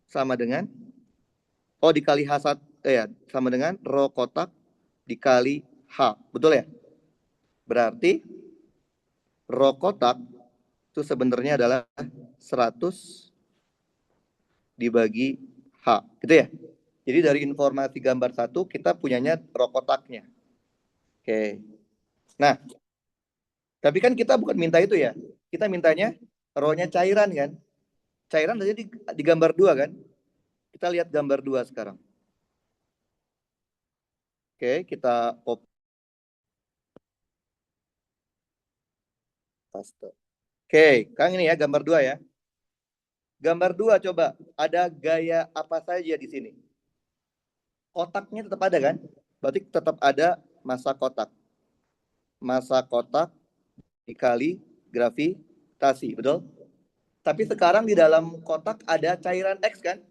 sama dengan dikali H1 ya, sama dengan row kotak dikali H. Betul ya? Berarti row kotak itu sebenarnya adalah 100 dibagi H. Gitu ya? Jadi dari informasi gambar 1 kita punyanya row kotaknya. Oke. Nah, tapi kan kita bukan minta itu ya. Kita mintanya row-nya cairan kan. Cairan tadi di gambar 2 kan. Kita lihat gambar 2 sekarang. Oke, kita copy paste. Oke, Kang ini ya gambar 2 ya. Gambar 2 coba, ada gaya apa saja di sini? Kotaknya tetap ada kan? Berarti tetap ada massa kotak. Massa kotak dikali gravitasi, betul? Tapi sekarang di dalam kotak ada cairan X kan?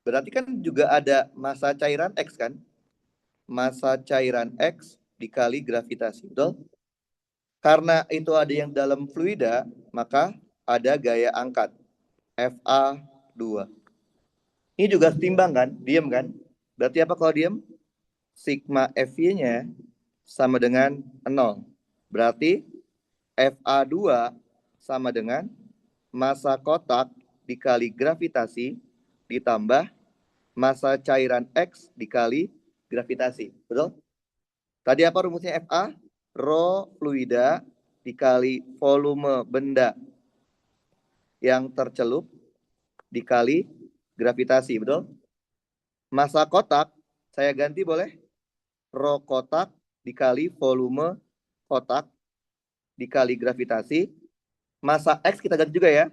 Berarti kan juga ada massa cairan X kan? Massa cairan X dikali gravitasi, betul? Karena itu ada yang dalam fluida, maka ada gaya angkat FA2. Ini juga setimbang kan? Diem kan? Berarti apa kalau diem? Sigma FY-nya sama dengan 0. Berarti FA2 sama dengan massa kotak dikali gravitasi ditambah massa cairan X dikali gravitasi. Betul? Tadi apa rumusnya FA? Rho fluida dikali volume benda yang tercelup dikali gravitasi. Betul? Massa kotak saya ganti boleh? Rho kotak dikali volume kotak dikali gravitasi. Massa X kita ganti juga ya.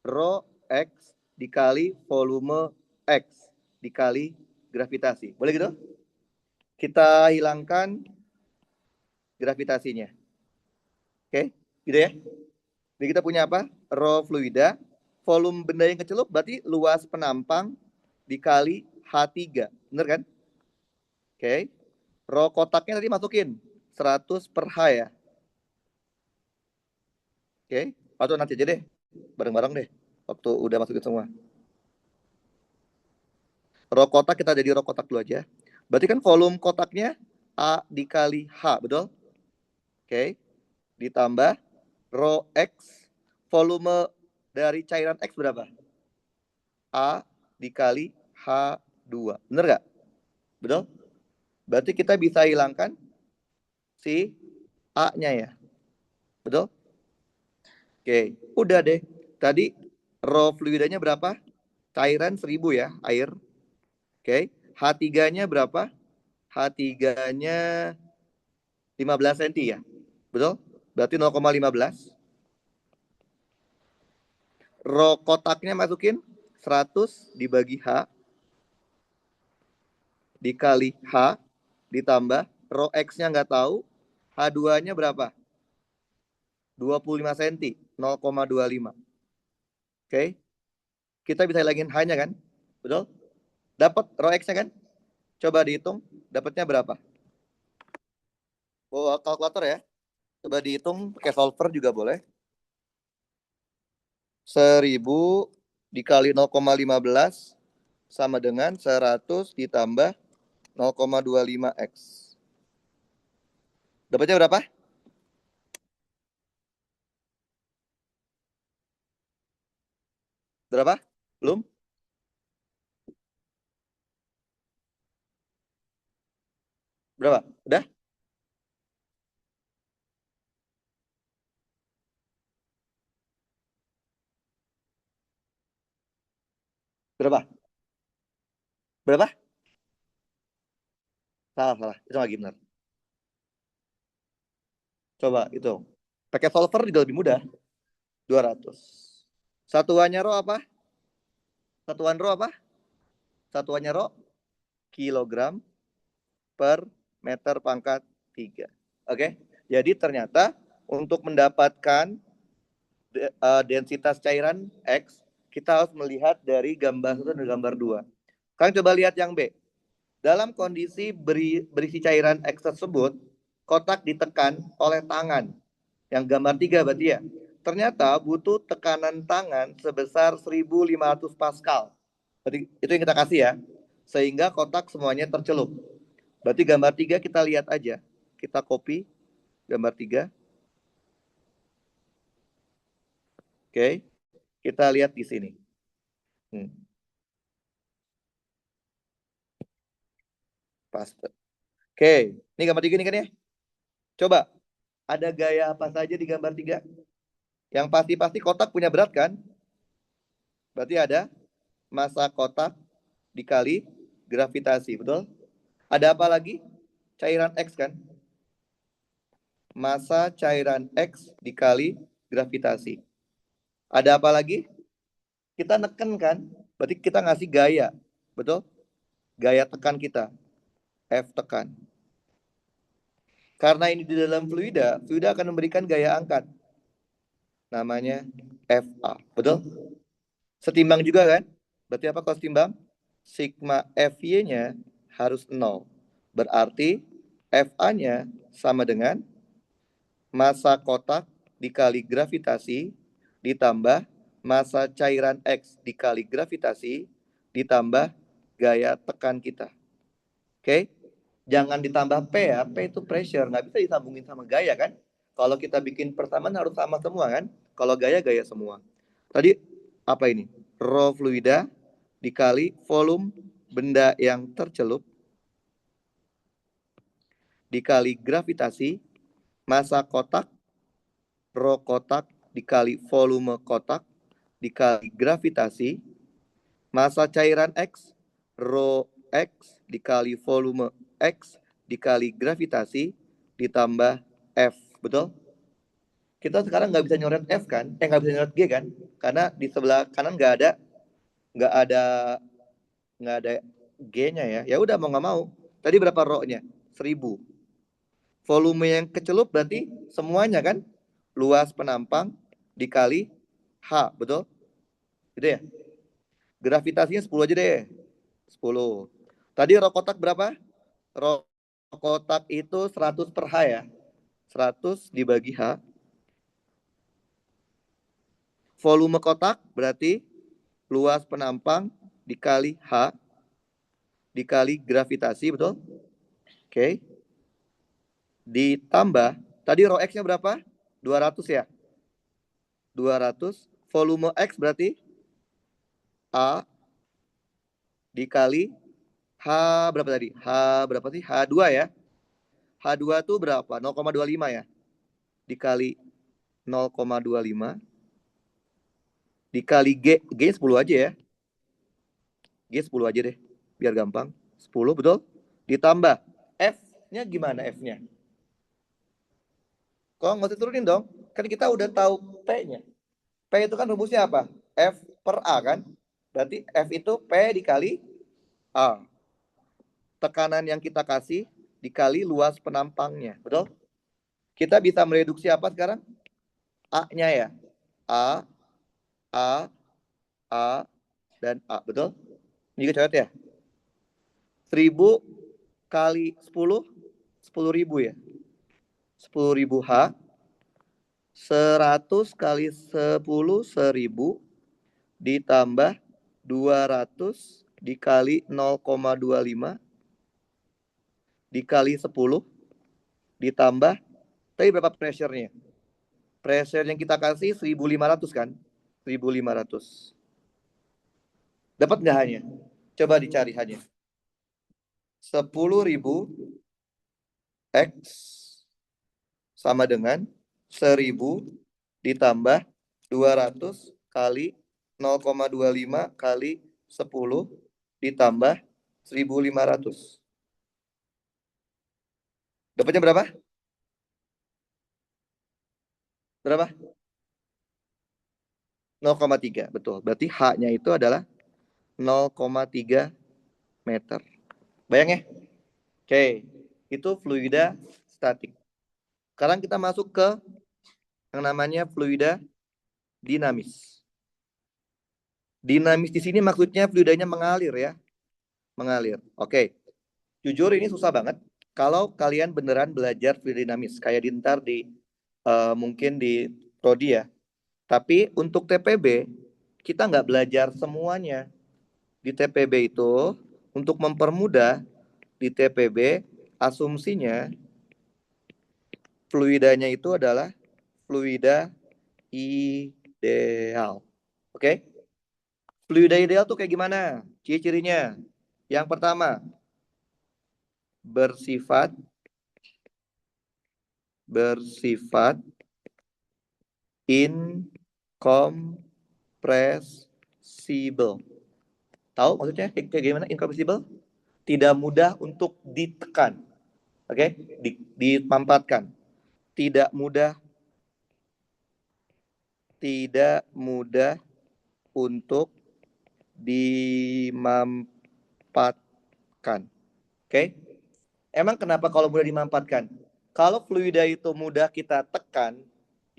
Rho X dikali volume X dikali gravitasi. Boleh gitu? Kita hilangkan gravitasinya. Oke, gitu ya. Jadi kita punya apa? Rho fluida, volume benda yang kecelup berarti luas penampang dikali H3. Bener kan? Oke. Rho kotaknya tadi masukin 100 per H ya. Oke, atau nanti aja deh. Bareng-bareng deh. Waktu udah masukin semua. Rho kotak kita jadi rho kotak dulu aja. Berarti kan volume kotaknya A dikali H, betul? Oke. Ditambah rho X, volume dari cairan X berapa? A dikali H2. Bener nggak? Betul? Berarti kita bisa hilangkan si A-nya ya. Betul? Oke, udah deh. Tadi rho fluidanya berapa? Cairan 1000 ya, air. Oke, H3-nya berapa? H3-nya 15 cm ya. Betul? Berarti 0,15. Rho kotaknya masukin 100 dibagi H dikali H ditambah rho X-nya nggak tahu, H2-nya berapa? 25 cm, 0,25. Oke. Kita bisa hilangin H-nya kan? Betul? Dapat rho X-nya kan? Coba dihitung, dapatnya berapa? Bawa kalkulator ya. Coba dihitung pakai solver juga boleh. 1000 dikali 0,15 sama dengan 100 ditambah 0,25 X. Dapatnya berapa? Berapa? Belum? Berapa? Udah? Berapa? Berapa? Salah, salah. Itu lagi benar. Coba itu. Pakai solver juga lebih mudah. 200. Satuannya ro apa? Satuan ro apa? Satuannya ro kilogram per meter pangkat 3. Oke. Jadi ternyata untuk mendapatkan densitas cairan X, kita harus melihat dari gambar 1 dan gambar 2. Kalian coba lihat yang B. Dalam kondisi berisi cairan X tersebut, kotak ditekan oleh tangan. Yang gambar 3 berarti ya. Ternyata butuh tekanan tangan sebesar 1.500 Pascal. Berarti itu yang kita kasih ya. Sehingga kotak semuanya tercelup. Berarti gambar 3 kita lihat aja. Kita copy gambar 3. Oke. Kita lihat di sini. Paste. Oke. Ini gambar 3 nih kan ya. Coba. Ada gaya apa saja di gambar 3? Yang pasti-pasti kotak punya berat kan? Berarti ada massa kotak dikali gravitasi, betul? Ada apa lagi? Cairan X kan? Massa cairan X dikali gravitasi. Ada apa lagi? Kita neken kan? Berarti kita ngasih gaya, betul? Gaya tekan kita, F tekan. Karena ini di dalam fluida, fluida akan memberikan gaya angkat. Namanya FA, betul? Setimbang juga kan? Berarti apa kalau setimbang? Sigma FY-nya harus 0. Berarti FA-nya sama dengan massa kotak dikali gravitasi ditambah massa cairan X dikali gravitasi ditambah gaya tekan kita. Oke? Jangan ditambah P ya. P itu pressure. Nggak bisa disambungin sama gaya kan? Kalau kita bikin persamaan harus sama semua kan? Kalau gaya, gaya semua. Tadi apa ini? Rho fluida dikali volume benda yang tercelup dikali gravitasi massa kotak rho kotak dikali volume kotak dikali gravitasi massa cairan X rho X dikali volume X dikali gravitasi ditambah F, betul? Kita sekarang nggak bisa nyoret F kan? Nggak bisa nyoret G kan? Karena di sebelah kanan nggak ada nggak ada G-nya ya. Ya udah mau nggak mau. Tadi berapa rho-nya? 1.000. Volume yang kecelup berarti semuanya kan? Luas penampang dikali H, betul? Gitu ya? Gravitasinya 10 aja deh. 10. Tadi rho kotak berapa? Rho kotak itu 100 per H ya. 100 dibagi H. Volume kotak berarti luas penampang dikali H dikali gravitasi, betul? Oke. Ditambah, tadi rho X-nya berapa? 200 ya? 200. Volume X berarti A dikali H berapa tadi? H berapa sih? H2 ya? H2 itu berapa? 0,25 ya? Dikali 0,25 dikali G. G 10 aja ya. G 10 aja deh. Biar gampang. 10 betul? Ditambah. F-nya gimana F-nya? Kok nggak usah turunin dong? Kan kita udah tahu P-nya. P itu kan rumusnya apa? F per A kan? Berarti F itu P dikali A. Tekanan yang kita kasih dikali luas penampangnya. Betul? Kita bisa mereduksi apa sekarang? A-nya ya. A, A, A, dan A. Betul? Ini juga coret ya? 1.000 kali 10, 10.000 ya. 10.000 H. 100 kali 10, 1.000. Ditambah 200 dikali 0,25 dikali 10 ditambah, tadi berapa pressure-nya? Pressure yang kita kasih 1.500 kan? 1.500. Dapat nggak hanya? Coba dicari hanya. 10.000 X sama dengan 1.000 ditambah 200 kali 0,25 kali 10 ditambah 1.500. Dapatnya berapa? Berapa? 0,3. Betul. Berarti H-nya itu adalah 0,3 meter. Bayang ya? Oke. Itu fluida statik. Sekarang kita masuk ke yang namanya fluida dinamis. Dinamis di sini maksudnya fluidanya mengalir ya. Mengalir. Oke. Jujur ini susah banget. Kalau kalian beneran belajar fluida dinamis. Kayak di mungkin di prodi ya. Tapi untuk TPB, kita nggak belajar semuanya. Di TPB itu, untuk mempermudah, di TPB, asumsinya fluidanya itu adalah fluida ideal. Oke? Fluida ideal tuh kayak gimana? Ciri-cirinya. Yang pertama, bersifat incompressible. Tahu maksudnya kayak gimana incompressible? Tidak mudah untuk ditekan. Oke? Dimampatkan. Tidak mudah untuk dimampatkan. Oke? Emang kenapa kalau mudah dimampatkan? Kalau fluida itu mudah kita tekan,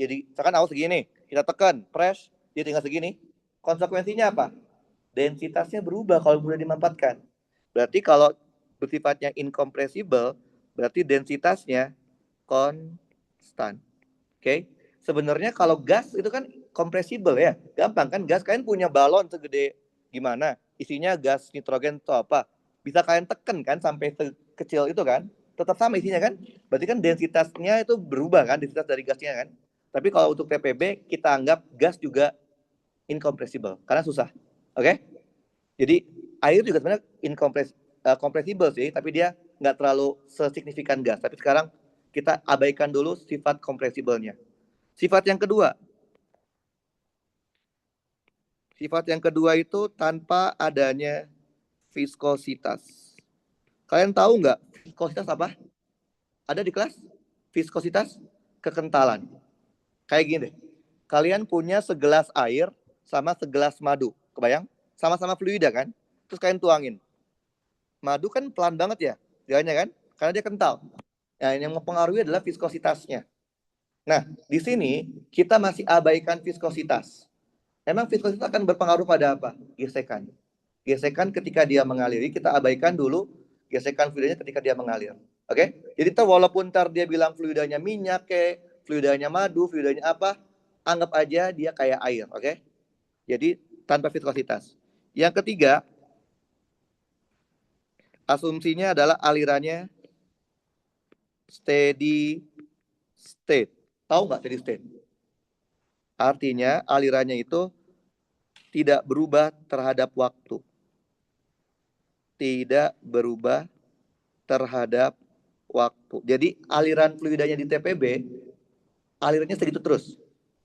jadi misalkan aku segini, kita tekan, press, dia tinggal segini. Konsekuensinya apa? Densitasnya berubah kalau mudah dimampatkan. Berarti kalau bersifatnya incompressible, berarti densitasnya konstan. Oke? Sebenarnya kalau gas itu kan compressible ya. Gampang kan gas, kalian punya balon segede gimana? Isinya gas nitrogen atau apa? Bisa kalian tekan kan sampai sekecil itu kan? Tetap sama isinya kan? Berarti kan densitasnya itu berubah kan, densitas dari gasnya kan? Tapi kalau untuk TPB kita anggap gas juga incompressible karena susah. Oke? Jadi air juga sebenarnya compressible sih, tapi dia nggak terlalu sesignifikan gas. Tapi sekarang kita abaikan dulu sifat compressible-nya. Sifat yang kedua. Sifat yang kedua itu tanpa adanya viskositas. Kalian tahu nggak viskositas apa? Ada di kelas? Viskositas, kekentalan. Kayak gini deh. Kalian punya segelas air sama segelas madu. Kebayang? Sama-sama fluida kan? Terus kalian tuangin. Madu kan pelan banget ya, jalannya kan? Karena dia kental. Nah, yang mempengaruhi adalah viskositasnya. Nah, di sini kita masih abaikan viskositas. Emang viskositas akan berpengaruh pada apa? Gesekan. Gesekan ketika dia mengaliri, kita abaikan dulu gesekan fluidanya ketika dia mengalir. Oke? Jadi walaupun ntar dia bilang fluidanya minyak, fluidanya madu, fluidanya apa, anggap aja dia kayak air. Oke? Jadi tanpa viskositas. Yang ketiga, asumsinya adalah alirannya steady state. Tahu nggak steady state? Artinya alirannya itu tidak berubah terhadap waktu. Tidak berubah terhadap waktu. Jadi aliran fluidanya di TPB, alirannya segitu terus.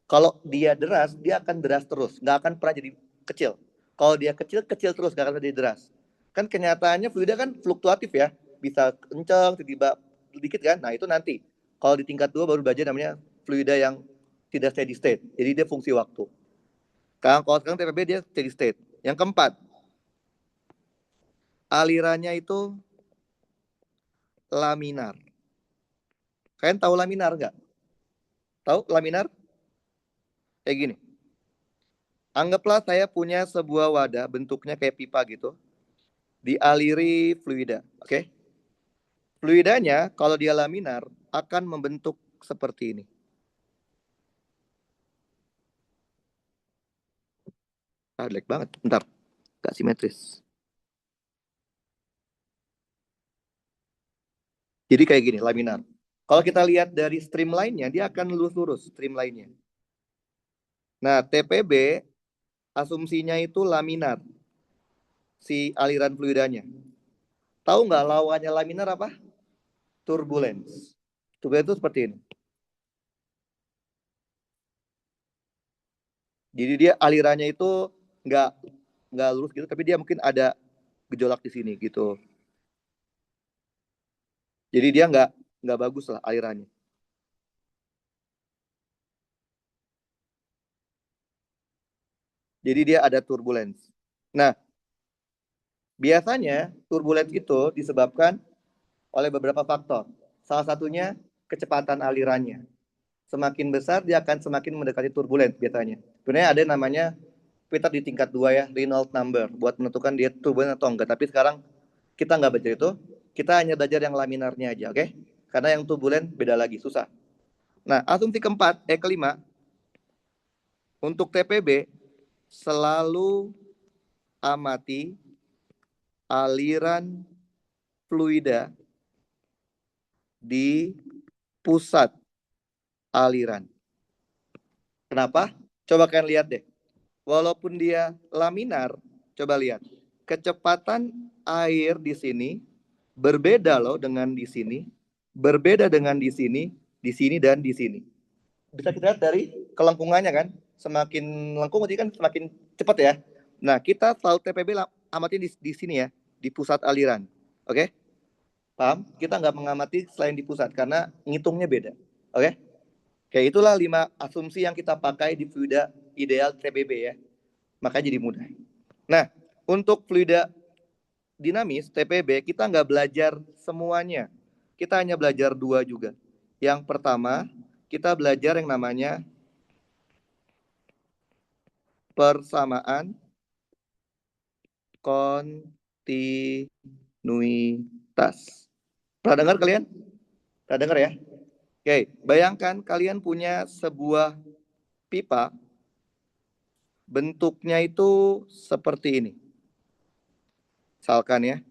Kalau dia deras, dia akan deras terus. Nggak akan pernah jadi kecil. Kalau dia kecil, kecil terus. Nggak akan jadi deras. Kan kenyataannya fluida kan fluktuatif ya. Bisa kencang, tiba-tiba sedikit kan. Nah itu nanti. Kalau di tingkat 2 baru belajar namanya fluida yang tidak steady state. Jadi dia fungsi waktu. Kalau sekarang TPB dia steady state. Yang keempat, alirannya itu laminar. Kalian tahu laminar nggak? Tahu laminar? Kayak gini. Anggaplah saya punya sebuah wadah bentuknya kayak pipa gitu. Dialiri fluida. Oke? Fluidanya kalau dia laminar akan membentuk seperti ini. Jelek banget. Bentar. Gak simetris. Jadi kayak gini, laminar. Kalau kita lihat dari streamline-nya, dia akan lurus-lurus streamline-nya. Nah, TPB asumsinya itu laminar, si aliran fluidanya. Tahu nggak lawannya laminar apa? Turbulence. Turbulence itu seperti ini. Jadi dia alirannya itu nggak nggak lurus gitu, tapi dia mungkin ada gejolak di sini gitu. Jadi dia nggak bagus lah alirannya. Jadi dia ada turbulence. Nah, biasanya turbulence itu disebabkan oleh beberapa faktor. Salah satunya kecepatan alirannya. Semakin besar dia akan semakin mendekati turbulence biasanya. Sebenarnya ada namanya Peter di tingkat 2 ya, Reynolds number buat menentukan dia turbulent atau enggak. Tapi sekarang kita nggak belajar itu, kita hanya belajar yang laminarnya aja, oke? Karena yang turbulent beda lagi, susah. Nah, asumsi kelima, untuk TPB selalu amati aliran fluida di pusat aliran. Kenapa? Coba kalian lihat deh. Walaupun dia laminar, coba lihat. Kecepatan air di sini berbeda loh dengan di sini, berbeda dengan di sini dan di sini. Bisa kita lihat dari kelengkungannya kan, semakin lengkung berarti kan semakin cepat ya. Nah, kita selalu TPB amatin di sini ya, di pusat aliran. Oke? Paham? Kita nggak mengamati selain di pusat karena ngitungnya beda. Oke? Kayak itulah 5 asumsi yang kita pakai di fluida ideal TPB ya. Makanya jadi mudah. Nah, untuk fluida dinamis TPB kita nggak belajar semuanya. Kita hanya belajar 2 juga. Yang pertama, kita belajar yang namanya persamaan kontinuitas. Pernah dengar kalian? Pernah dengar ya? Oke, bayangkan kalian punya sebuah pipa, bentuknya itu seperti ini. Misalkan ya.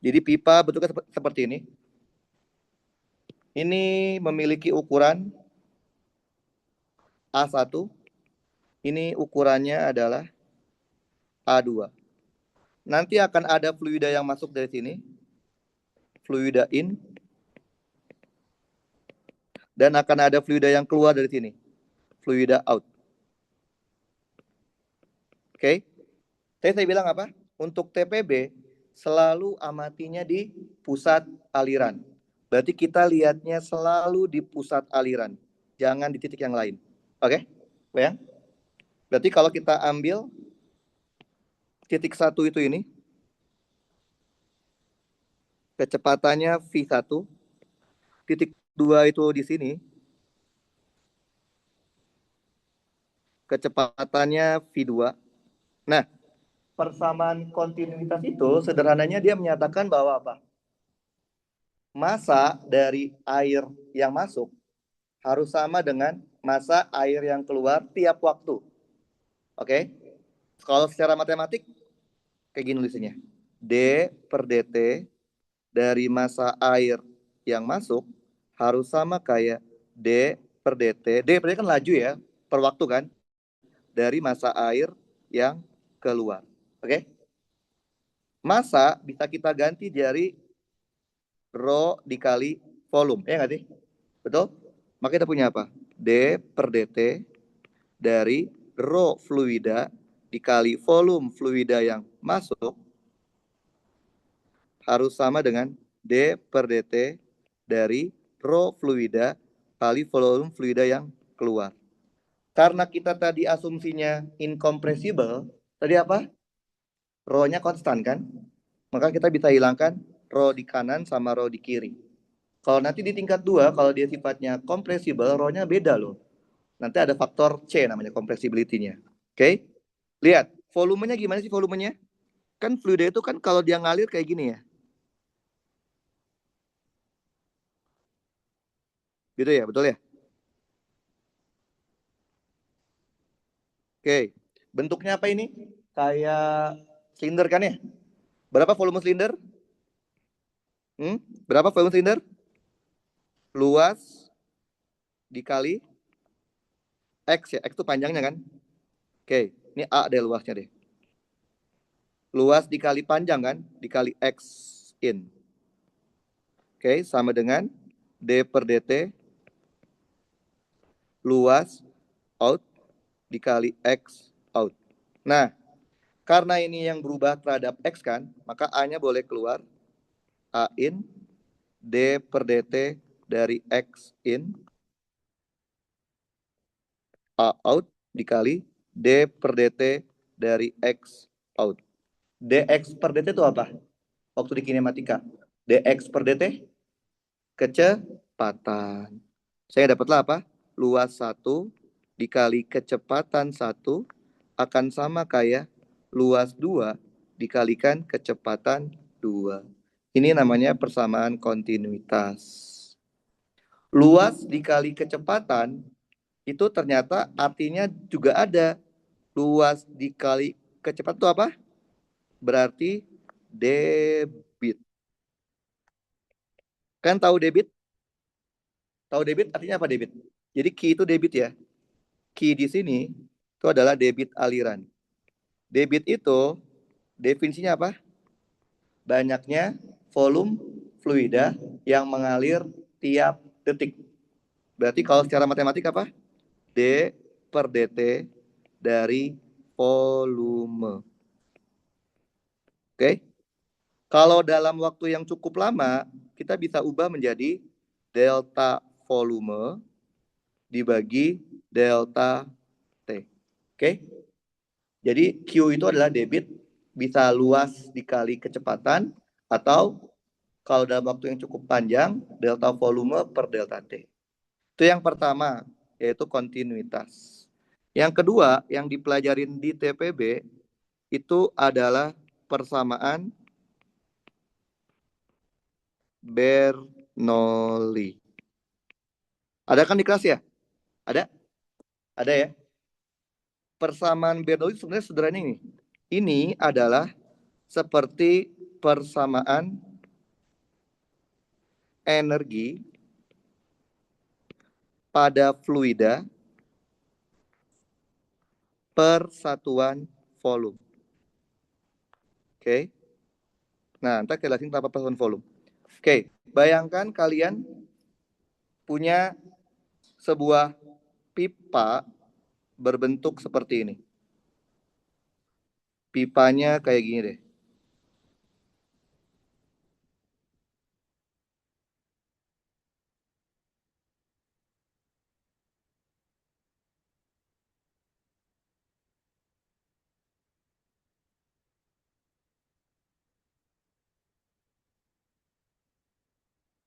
Jadi pipa bentuknya seperti ini. Ini memiliki ukuran A1. Ini ukurannya adalah A2. Nanti akan ada fluida yang masuk dari sini. Fluida in. Dan akan ada fluida yang keluar dari sini. Fluida out. Oke. Tadi saya bilang apa? Untuk TPB selalu amatinya di pusat aliran. Berarti kita lihatnya selalu di pusat aliran. Jangan di titik yang lain. Oke? Bayang? Berarti kalau kita ambil titik 1 itu ini, kecepatannya V1, titik 2 itu di sini, kecepatannya V2. Nah, persamaan kontinuitas itu sederhananya dia menyatakan bahwa apa? Massa dari air yang masuk harus sama dengan massa air yang keluar tiap waktu. Oke? Kalau secara matematik kayak gini nulisnya. D per dt dari massa air yang masuk harus sama kayak D per dt. D per dt kan laju ya, per waktu kan, dari massa air yang keluar. Oke? Massa bisa kita ganti dari rho dikali volume, ya nggak sih? Betul? Maka kita punya apa? D per dt dari rho fluida dikali volume fluida yang masuk harus sama dengan D per dt dari rho fluida kali volume fluida yang keluar. Karena kita tadi asumsinya incompressible, tadi apa? Rho-nya konstan kan? Maka kita bisa hilangkan rho di kanan sama rho di kiri. Kalau nanti di tingkat 2, kalau dia sifatnya compressible, rho-nya beda loh. Nanti ada faktor C namanya compressibility-nya. Oke? Lihat, volumenya gimana sih volumenya? Kan fluida itu kan kalau dia ngalir kayak gini ya. Gitu ya, betul ya? Oke. Bentuknya apa ini? Kayak silinder kan ya? Berapa volume silinder? Berapa volume silinder? Luas dikali X ya. X itu panjangnya kan? Oke, ini A deh luasnya deh. Luas dikali panjang kan? Dikali X in. Oke, sama dengan D per DT luas out dikali X out. Nah, karena ini yang berubah terhadap X kan, maka A-nya boleh keluar. A in D per DT dari X in A out dikali D per DT dari X out. DX per DT itu apa? Waktu di kinematika. DX per DT kecepatan. Saya dapatlah apa? Luas 1 dikali kecepatan 1 akan sama kayak luas 2 dikalikan kecepatan 2. Ini namanya persamaan kontinuitas. Luas dikali kecepatan itu ternyata artinya juga ada. Luas dikali kecepatan itu apa? Berarti debit. Kan tahu debit? Tahu debit artinya apa debit? Jadi Q itu debit ya. Q di sini itu adalah debit aliran. Debit itu definisinya apa? Banyaknya volume fluida yang mengalir tiap detik. Berarti kalau secara matematik apa? D per DT dari volume. Oke? Kalau dalam waktu yang cukup lama, kita bisa ubah menjadi delta volume dibagi delta T. Oke? Jadi Q itu adalah debit, bisa luas dikali kecepatan, atau kalau dalam waktu yang cukup panjang, delta volume per delta T. Itu yang pertama, yaitu kontinuitas. Yang kedua, yang dipelajarin di TPB, itu adalah persamaan Bernoulli. Ada kan di kelas ya? Ada? Ada ya? Persamaan Bernoulli sebenarnya sederhana ini. Ini adalah seperti persamaan energi pada fluida per satuan volume. Oke. Nah, ntar kita jelasin apa persatuan volume. Oke, bayangkan kalian punya sebuah pipa berbentuk seperti ini. Pipanya kayak gini deh.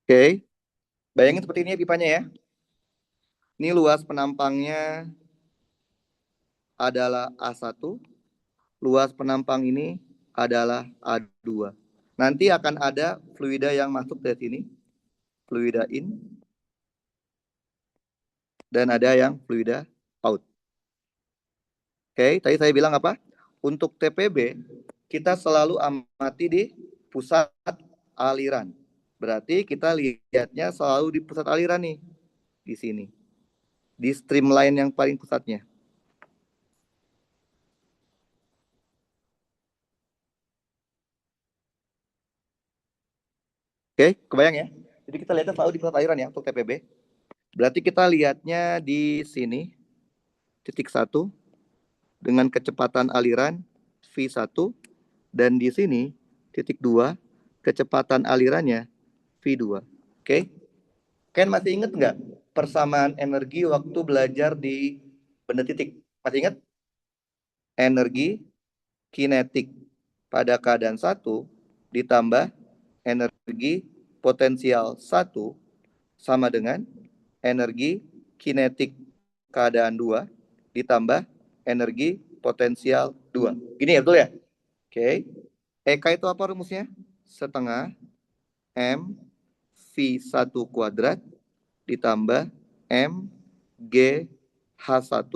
Oke, bayangin seperti ini ya pipanya ya. Ini luas penampangnya adalah A1, luas penampang ini adalah A2. Nanti akan ada fluida yang masuk dari sini, fluida in, dan ada yang fluida out. Oke, tadi saya bilang apa? Untuk TPB, kita selalu amati di pusat aliran. Berarti kita lihatnya selalu di pusat aliran nih, di sini. Di streamline yang paling pusatnya. Oke, kebayang ya? Jadi kita lihatnya selalu di pusat aliran ya untuk TPB. Berarti kita lihatnya di sini, titik 1, dengan kecepatan aliran V1, dan di sini, titik 2, kecepatan alirannya V2. Oke? Ken masih inget nggak persamaan energi waktu belajar di benda titik? Masih ingat? Energi kinetik pada keadaan 1 ditambah energi potensial 1 sama dengan energi kinetik keadaan 2 ditambah energi potensial 2. Gini ya, betul ya? Oke. EK itu apa rumusnya? Setengah M V1 kuadrat ditambah M G H1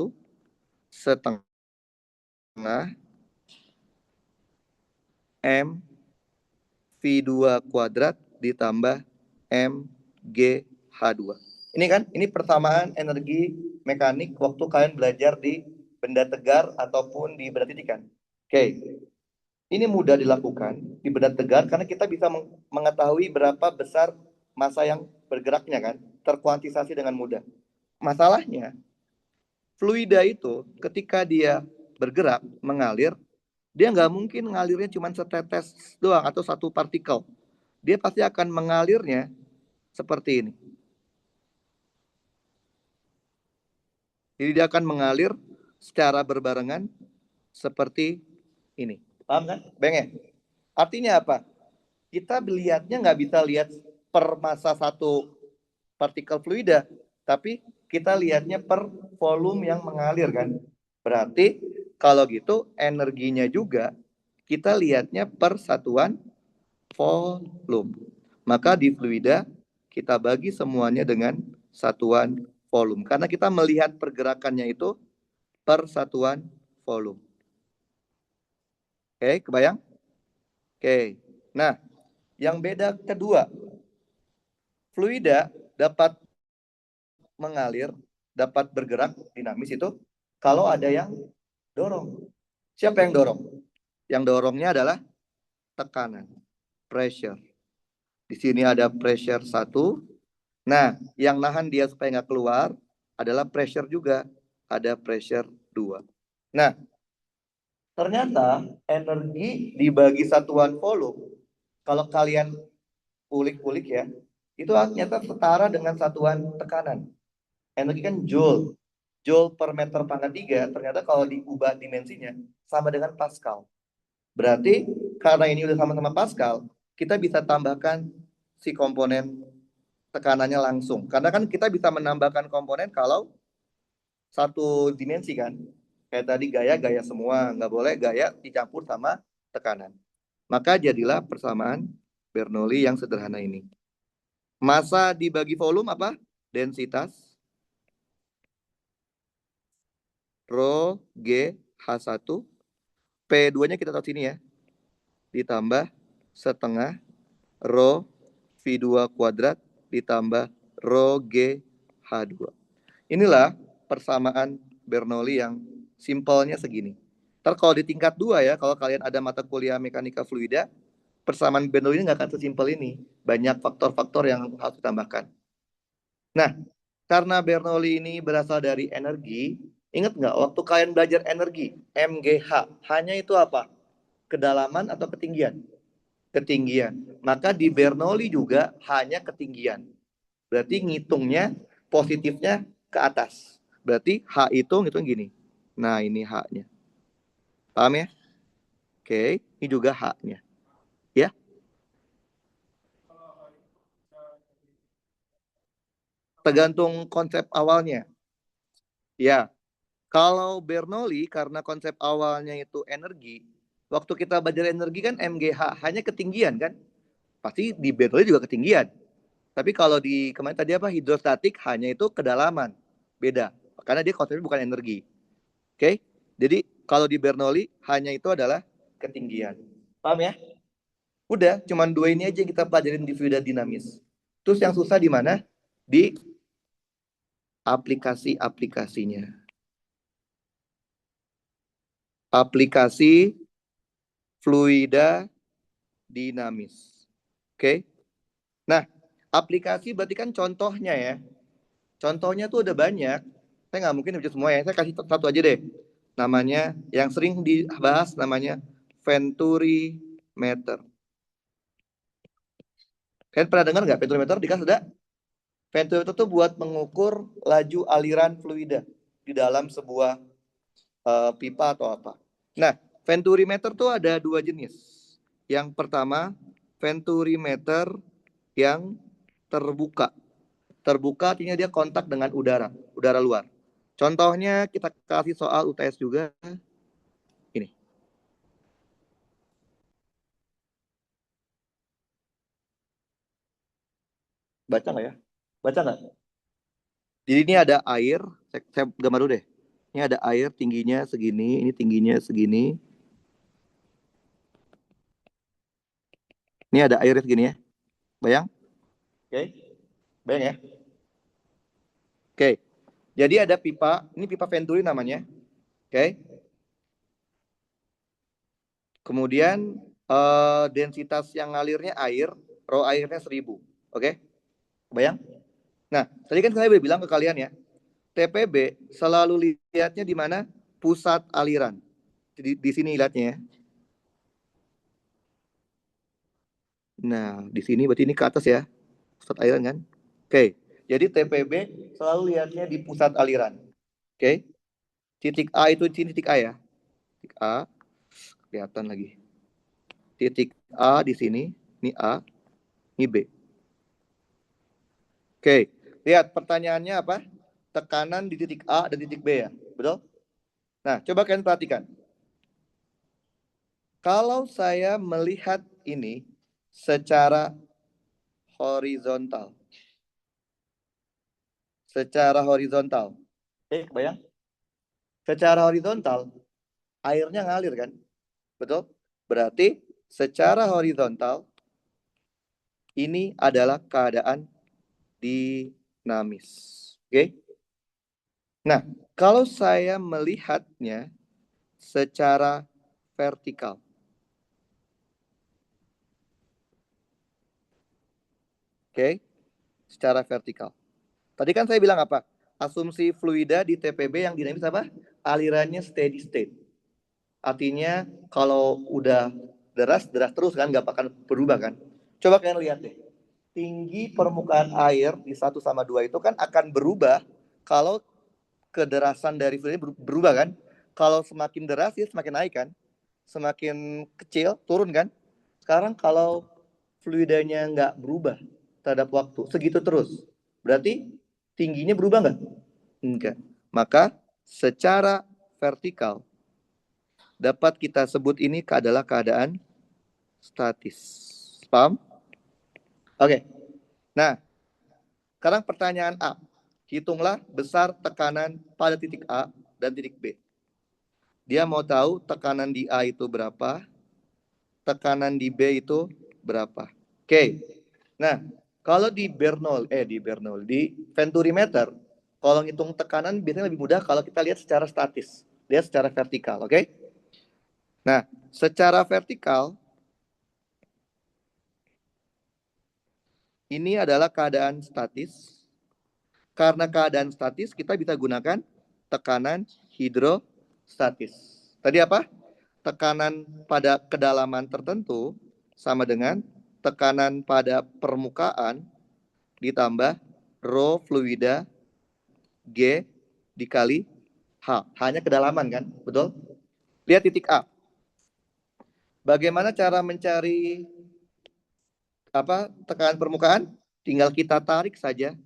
setengah M V2 kuadrat ditambah MgH2. Ini kan, ini persamaan energi mekanik waktu kalian belajar di benda tegar ataupun di benda titikan. Oke. Ini mudah dilakukan di benda tegar karena kita bisa mengetahui berapa besar massa yang bergeraknya kan, terkuantisasi dengan mudah. Masalahnya, fluida itu ketika dia bergerak, mengalir, dia nggak mungkin ngalirnya cuma setetes doang atau satu partikel. Dia pasti akan mengalirnya seperti ini. Jadi dia akan mengalir secara berbarengan seperti ini. Paham kan? Benge? Artinya apa? Kita melihatnya nggak bisa lihat per massa satu partikel fluida, tapi kita lihatnya per volume yang mengalir kan. Berarti kalau gitu energinya juga kita lihatnya per satuan volume. Maka di fluida kita bagi semuanya dengan satuan volume. Karena kita melihat pergerakannya itu per satuan volume. Oke, kebayang? Oke. Nah, yang beda kedua, fluida dapat mengalir, dapat bergerak dinamis itu kalau ada yang dorong. Siapa yang dorong? Yang dorongnya adalah tekanan, pressure. Di sini ada pressure 1. Nah, yang nahan dia supaya nggak keluar adalah pressure juga. Ada pressure 2. Nah, ternyata energi dibagi satuan volume, kalau kalian ulik-ulik ya, itu ternyata setara dengan satuan tekanan. Energi kan joule. Joule per meter pangkat 3, ternyata kalau diubah dimensinya sama dengan Pascal. Berarti karena ini udah sama-sama Pascal, kita bisa tambahkan si komponen tekanannya langsung. Karena kan kita bisa menambahkan komponen kalau satu dimensi kan. Kayak tadi gaya semua, nggak boleh gaya dicampur sama tekanan. Maka jadilah persamaan Bernoulli yang sederhana ini. Massa dibagi volume apa? Densitas. Rho G H1. P2-nya kita tahu sini ya. Ditambah setengah Rho V2 kuadrat ditambah Rho G H2. Inilah persamaan Bernoulli yang simpelnya segini. Ntar kalau di tingkat 2 ya, kalau kalian ada mata kuliah mekanika fluida, persamaan Bernoulli ini nggak akan sesimpel ini. Banyak faktor-faktor yang harus ditambahkan. Nah, karena Bernoulli ini berasal dari energi, ingat nggak waktu kalian belajar energi, MgH, hanya itu apa? Kedalaman atau ketinggian? Ketinggian. Maka di Bernoulli juga hanya ketinggian. Berarti ngitungnya positifnya ke atas. Berarti H itu ngitung gini. Nah, ini H-nya. Paham ya? Oke, ini juga H-nya. Ya. Tergantung konsep awalnya. Ya. Kalau Bernoulli karena konsep awalnya itu energi, waktu kita belajar energi kan MgH hanya ketinggian kan? Pasti di Bernoulli juga ketinggian. Tapi kalau di kemarin tadi apa hidrostatik hanya itu kedalaman. Beda. Karena dia konsepnya bukan energi. Oke? Jadi kalau di Bernoulli hanya itu adalah ketinggian. Paham ya? Udah, cuman dua ini aja yang kita pelajarin di fluida dinamis. Terus yang susah di mana? Di aplikasi-aplikasinya. Aplikasi fluida dinamis. Oke? Nah, aplikasi berarti kan contohnya ya. Contohnya tuh udah banyak. Saya nggak mungkin baca semua ya. Saya kasih satu aja deh. Namanya yang sering dibahas namanya Venturi meter. Kalian pernah dengar nggak Venturi meter? Dikasih ada? Venturi meter tuh buat mengukur laju aliran fluida di dalam sebuah pipa atau apa. Nah, Venturi meter tuh ada dua jenis. Yang pertama, Venturi meter yang terbuka. Terbuka artinya dia kontak dengan udara luar. Contohnya kita kasih soal UTS juga. Ini. Baca nggak ya? Baca nggak? Jadi ini ada air, saya gambar dulu deh. Ini ada air tingginya segini, ini tingginya segini. Ini ada air segini ya. Bayang? Oke. Bayang ya? Oke. Jadi ada pipa, ini pipa Venturi namanya. Oke. Kemudian densitas yang ngalirnya air, row airnya 1000. Oke? Bayang? Nah, tadi kan saya udah bilang ke kalian ya, TPB selalu lihatnya di mana? Pusat aliran. Di sini lihatnya ya. Nah, di sini berarti ini ke atas ya. Pusat aliran kan? Oke. Jadi TPB selalu lihatnya di pusat aliran. Oke. Titik A itu titik A ya. Titik A. Kelihatan lagi. Titik A di sini. Ini A. Ini B. Oke. Lihat pertanyaannya apa? Tekanan di titik A dan titik B ya. Betul? Nah, coba kalian perhatikan. Kalau saya melihat ini secara horizontal. Secara horizontal. Oke, kebayang? Secara horizontal, airnya ngalir kan? Betul? Berarti secara horizontal, ini adalah keadaan dinamis. Oke? Nah, kalau saya melihatnya secara vertikal. Oke? Secara vertikal. Tadi kan saya bilang apa? Asumsi fluida di TPB yang dinamis apa? Alirannya steady state. Artinya kalau udah deras, deras terus kan, nggak akan berubah kan. Coba kalian lihat deh. Tinggi permukaan air di 1 sama 2 itu kan akan berubah kalau kederasan dari fluida berubah kan. Kalau semakin deras ya semakin naik kan. Semakin kecil turun kan. Sekarang kalau fluidanya nggak berubah terhadap waktu, segitu terus. Berarti tingginya berubah nggak? Enggak. Maka secara vertikal dapat kita sebut ini adalah keadaan statis. Paham? Oke. Nah, sekarang pertanyaan A. Hitunglah besar tekanan pada titik A dan titik B. Dia mau tahu tekanan di A itu berapa, tekanan di B itu berapa. Oke. Nah, kalau di Venturimeter, kalau ngitung tekanan biasanya lebih mudah kalau kita lihat secara statis, lihat secara vertikal, oke? Nah, secara vertikal ini adalah keadaan statis. Karena keadaan statis, kita bisa gunakan tekanan hidrostatis. Tadi apa? Tekanan pada kedalaman tertentu sama dengan tekanan pada permukaan ditambah rho fluida G dikali H. Hanya kedalaman kan? Betul? Lihat titik A. Bagaimana cara mencari tekanan permukaan? Tinggal kita tarik saja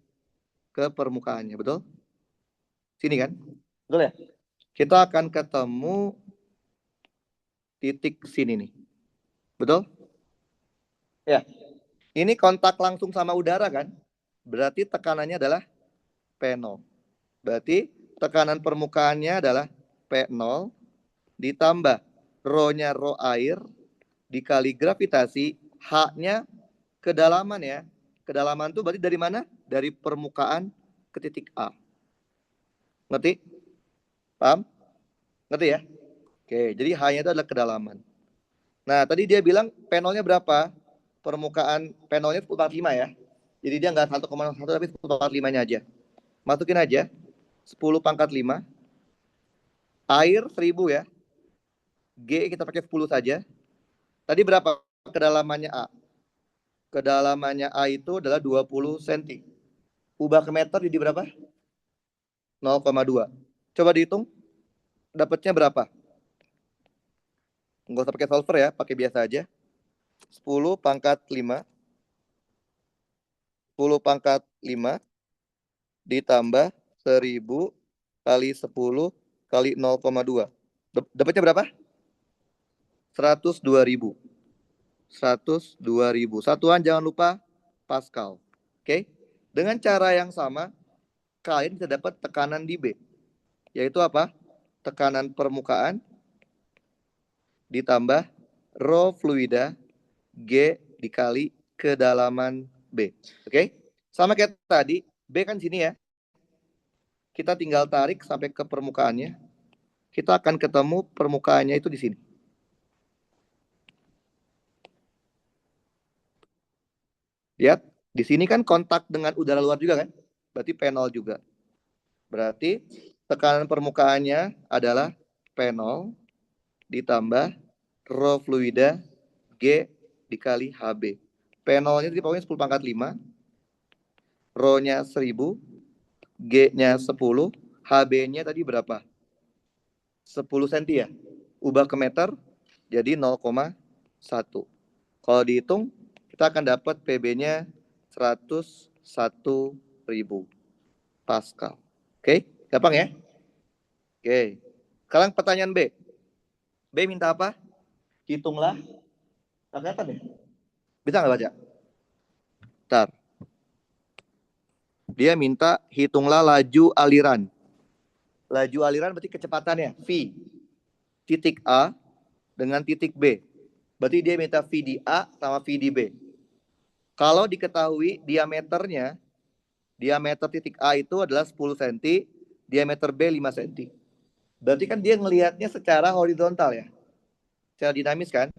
ke permukaannya, betul? Sini kan? Betul ya? Kita akan ketemu titik sini nih. Betul? Ya. Ini kontak langsung sama udara kan? Berarti tekanannya adalah P0. Berarti tekanan permukaannya adalah P0 ditambah rho-nya rho air dikali gravitasi, H-nya kedalaman ya. Kedalaman itu berarti dari mana? Dari permukaan ke titik A. Ngerti? Paham? Ngerti ya? Oke, jadi H-nya itu adalah kedalaman. Nah, tadi dia bilang P0-nya berapa? Permukaan P0-nya 10/45 ya. Jadi dia nggak 1,1 tapi 10/45-nya aja. Masukin aja 10/5. Air 1000 ya. G kita pakai 10 saja. Tadi berapa kedalamannya A? Kedalamannya A itu adalah 20 cm. Ubah ke meter jadi berapa? 0,2. Coba dihitung, dapatnya berapa? Nggak usah pakai solver ya, pakai biasa aja. 10/5. 10/5 ditambah 1000 kali 10 kali 0,2. Dapatnya berapa? 102.000. 102.000. Satuan jangan lupa Pascal. Oke? Dengan cara yang sama, kalian bisa dapat tekanan di B. Yaitu apa? Tekanan permukaan ditambah rho fluida G dikali kedalaman B. Oke? Sama kayak tadi, B kan sini ya. Kita tinggal tarik sampai ke permukaannya. Kita akan ketemu permukaannya itu di sini. Lihat, di sini kan kontak dengan udara luar juga kan? Berarti P0 juga. Berarti tekanan permukaannya adalah P0 ditambah rho fluida G dikali HB. P0-nya di pokoknya 10 pangkat 5, rho-nya 1000, G-nya 10, HB-nya tadi berapa? 10 cm ya? Ubah ke meter, jadi 0,1. Kalau dihitung, kita akan dapat PB-nya 101.000 Pascal. Oke, gampang ya? Oke, sekarang pertanyaan B. B minta apa? Hitunglah. Nggak kelihatan ya? Bisa nggak baca? Bentar. Dia minta hitunglah laju aliran. Laju aliran berarti kecepatannya V. Titik A dengan titik B. Berarti dia minta V di A sama V di B. Kalau diketahui diameternya, diameter titik A itu adalah 10 cm, diameter B 5 cm. Berarti kan dia ngelihatnya secara horizontal ya. Secara dinamis kan?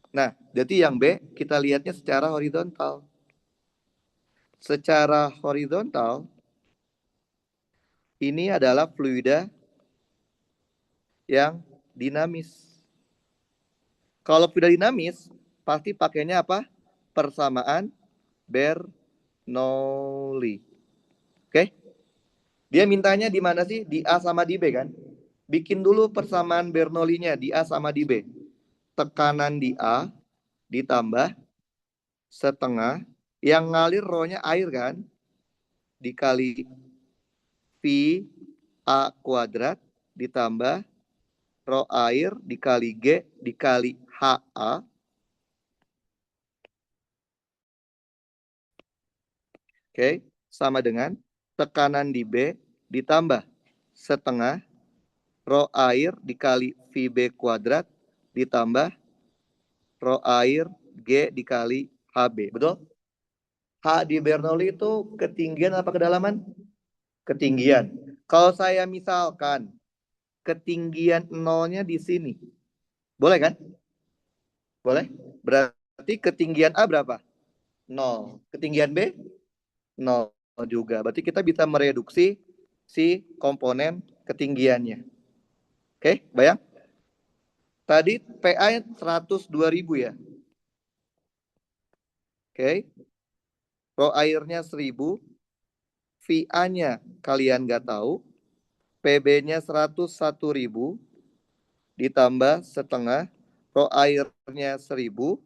Nah, berarti yang B kita lihatnya secara horizontal. Secara horizontal, ini adalah fluida yang dinamis. Kalau fluida dinamis, pasti pakainya apa? Persamaan Bernoulli. Oke? Dia mintanya di mana sih? Di A sama di B kan? Bikin dulu persamaan Bernoulli-nya di A sama di B. Tekanan di A ditambah setengah, yang ngalir rho-nya air kan? Dikali V A kuadrat ditambah rho air dikali G dikali HA. Oke, sama dengan tekanan di B ditambah setengah rho air dikali VB kuadrat ditambah rho air G dikali HB. Betul? H di Bernoulli itu ketinggian apa kedalaman? Ketinggian. Kalau saya misalkan ketinggian nolnya di sini, boleh kan? Boleh? Berarti ketinggian A berapa? 0. Ketinggian B? 0 juga. Berarti kita bisa mereduksi si komponen ketinggiannya. Oke, bayang? Tadi PA 102.000 ya. Oke. Rho airnya 1000. VA-nya kalian nggak tahu. PB-nya 101.000 ditambah setengah. Rho airnya 1000.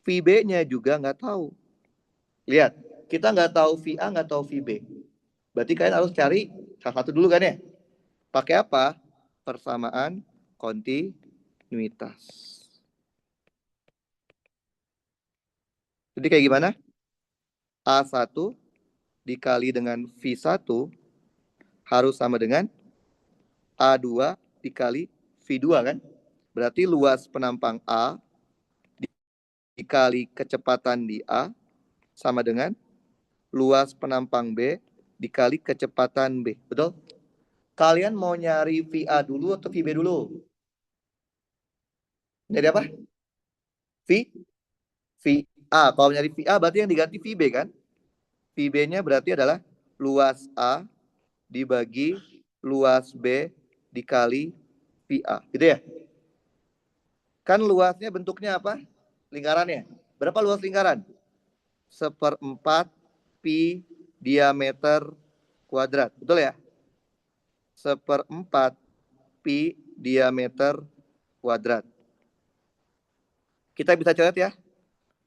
VB-nya juga nggak tahu. Lihat, kita nggak tahu VA, nggak tahu VB. Berarti kalian harus cari salah satu dulu kan ya? Pakai apa? Persamaan kontinuitas. Jadi kayak gimana? A1 dikali dengan V1 harus sama dengan A2 dikali V2 kan? Berarti luas penampang A dikali kecepatan di A sama dengan luas penampang B dikali kecepatan B. Betul? Kalian mau nyari VA dulu atau VB dulu? Nyari apa? VA. Kalau nyari VA berarti yang diganti VB kan? VB-nya berarti adalah luas A dibagi luas B dikali VA. Gitu ya? Kan luasnya bentuknya apa? Lingkarannya. Berapa luas lingkaran? 1/4 pi diameter kuadrat. Betul ya? 1/4 pi diameter kuadrat. Kita bisa coret ya.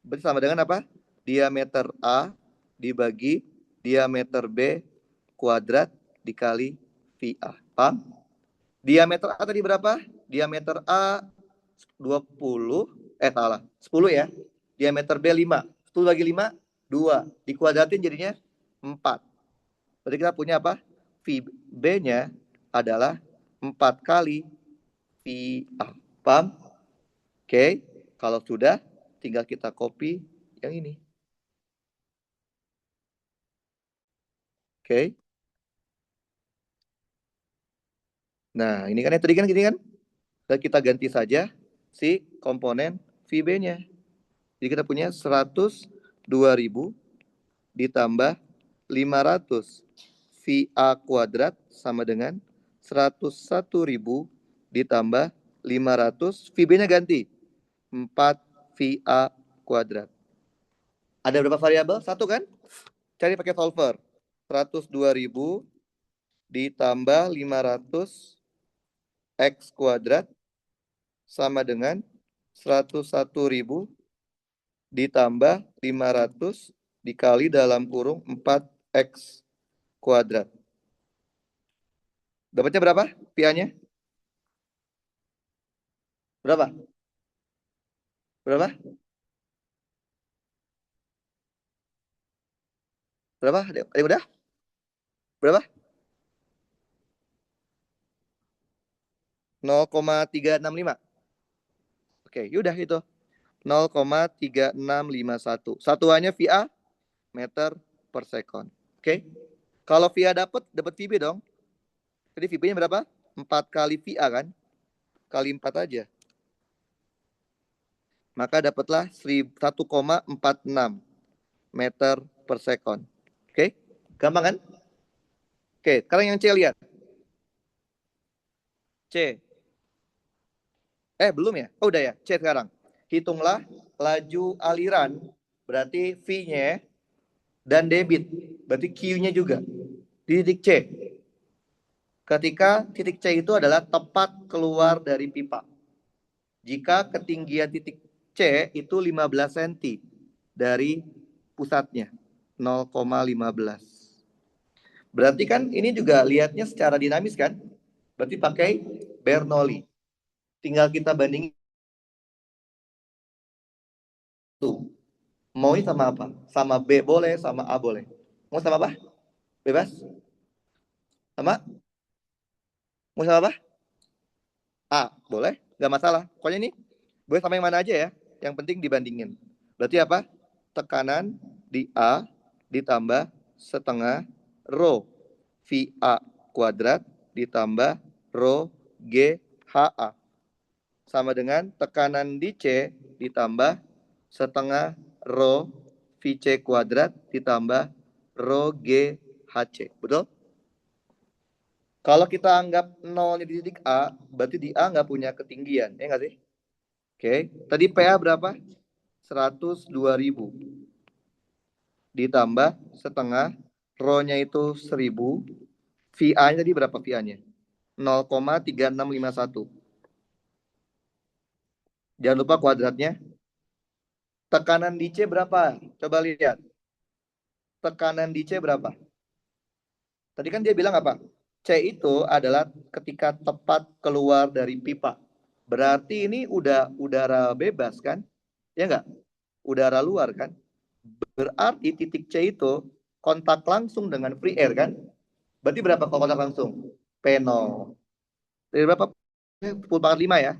Berarti sama dengan apa? Diameter A dibagi diameter B kuadrat dikali VA. Paham? Diameter A tadi berapa? Diameter A 20, salah, 10 ya. Diameter B 5. 10 bagi 5, 2. Dikuadratin jadinya 4. Berarti kita punya apa? VB-nya adalah 4 kali VA. Paham? Oke, kalau sudah tinggal kita copy yang ini. Oke. Nah, ini kan yang tadi kan gini kan. Dan kita ganti saja si komponen VB-nya. Jadi kita punya 102.000 ditambah 500 VA kuadrat sama dengan 101.000 ditambah 500 VB-nya ganti 4 VA kuadrat. Ada berapa variabel? Satu kan? Cari pakai solver. 102.000 ditambah 500 X kuadrat sama dengan 101.000 ditambah 500 dikali dalam kurung 4X kuadrat. Dapatnya berapa? PA-nya? Berapa? Berapa? Berapa? Ada yang udah? Berapa? 0,365. Oke, yaudah itu. 0,3651. Satuannya VA meter per second. Oke. Kalau VA dapat VB dong. Jadi VB-nya berapa? 4 kali VA kan? Kali 4 aja. Maka dapatlah 1,46 meter per second. Oke? Gampang kan? Oke, sekarang yang C lihat. C. Belum ya? Oh, udah ya. C sekarang. Hitunglah laju aliran. Berarti V-nya dan debit. Berarti Q-nya juga. Di titik C. Ketika titik C itu adalah tepat keluar dari pipa. Jika ketinggian titik C itu 15 cm dari pusatnya. 0,15. Berarti kan ini juga lihatnya secara dinamis kan? Berarti pakai Bernoulli. Tinggal kita bandingin tuh. Mau ini sama apa? Sama B boleh, sama A boleh. Mau sama apa? Bebas? Sama? Mau sama apa? A, boleh? Gak masalah. Pokoknya ini boleh sama yang mana aja ya. Yang penting dibandingin. Berarti apa? Tekanan di A ditambah setengah rho VA kuadrat ditambah rho GHA. Sama dengan tekanan di C ditambah setengah rho VC kuadrat ditambah rho GHC. Betul? Kalau kita anggap nolnya di titik A, berarti di A nggak punya ketinggian. Ya nggak sih? Oke. Tadi PA berapa? 102.000. Ditambah setengah. Rho-nya itu 1.000. VA-nya tadi berapa VA-nya? 0,3651. Jangan lupa kuadratnya. Tekanan di C berapa? Coba lihat. Tekanan di C berapa? Tadi kan dia bilang apa? C itu adalah ketika tepat keluar dari pipa. Berarti ini udah udara bebas kan? Ya enggak? Udara luar kan? Berarti titik C itu kontak langsung dengan free air kan? Berarti berapa kalau kontak langsung? P0. Dari berapa? 10 pangkat 5 ya.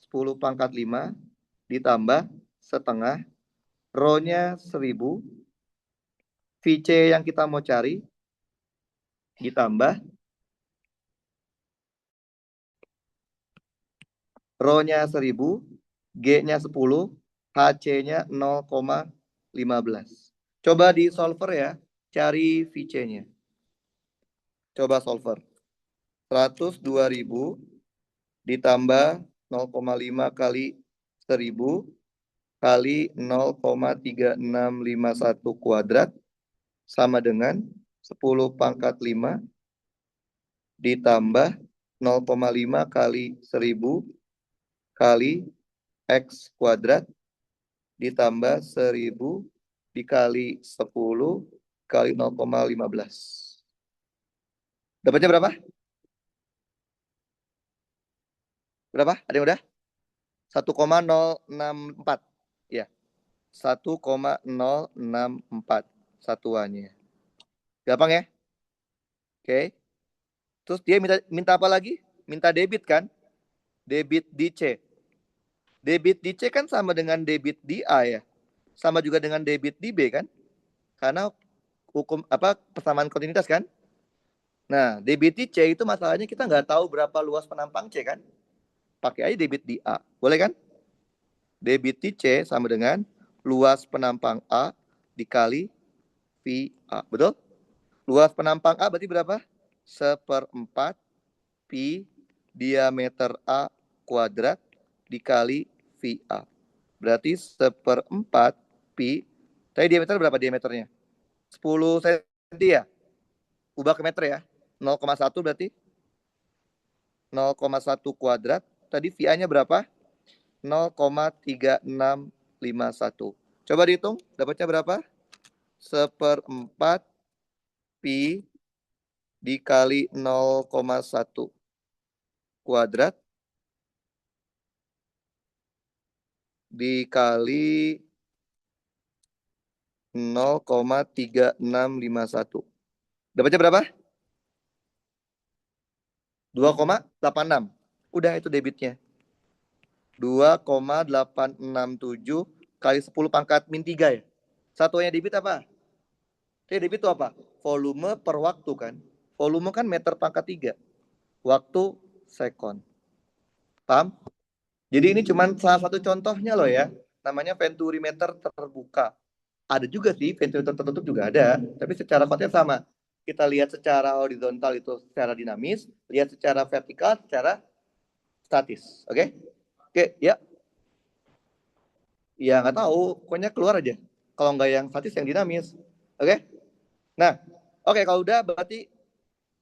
10 pangkat 5 ditambah setengah. Rho-nya 1.000. VC yang kita mau cari ditambah Rho-nya 1.000, G-nya 10, HC-nya 0,15. Coba di solver ya, cari VC-nya. Coba solver. 102.000 ditambah 0,5 kali 1.000 kali 0,3651 kuadrat sama dengan 10 pangkat 5 ditambah 0,5 kali 1.000 kali X kuadrat ditambah 1.000 dikali 10 kali 0,15. Dapatnya berapa? Berapa? Ada yang udah? 1,064. Ya. 1,064 satuannya. Gampang ya? Oke. Terus dia minta apa lagi? Minta debit kan? Debit di C. Debit di C kan sama dengan debit di A ya. Sama juga dengan debit di B kan? Karena hukum persamaan kontinuitas kan? Nah, debit C itu masalahnya kita nggak tahu berapa luas penampang C kan? Pakai aja debit di A. Boleh kan? Debit C sama dengan luas penampang A dikali V A. Betul? Luas penampang A berarti berapa? 1/4 pi diameter A kuadrat dikali V A. Berarti 1/4 pi. Tadi diameter berapa diameternya? 10 cm ya? Ubah ke meter ya. 0,1 berarti 0,1 kuadrat. Tadi VA-nya berapa? 0,3651. Coba dihitung, dapatnya berapa? 1/4 pi dikali 0,1 kuadrat dikali 0,3651. Dapatnya berapa? 2,86. Udah itu debitnya. 2,867 kali 10 pangkat min 3 ya. Satunya debit apa? Debit itu apa? Volume per waktu kan. Volume kan meter pangkat 3. Waktu sekon. Paham? Jadi ini cuma salah satu contohnya loh ya. Namanya venturimeter terbuka. Ada juga sih ventilator tertutup juga ada, tapi secara konsep sama. Kita lihat secara horizontal itu secara dinamis, lihat secara vertikal secara statis. Oke? Oke, ya. Ya nggak tahu, pokoknya keluar aja. Kalau nggak yang statis, yang dinamis. Oke? Nah, oke kalau udah berarti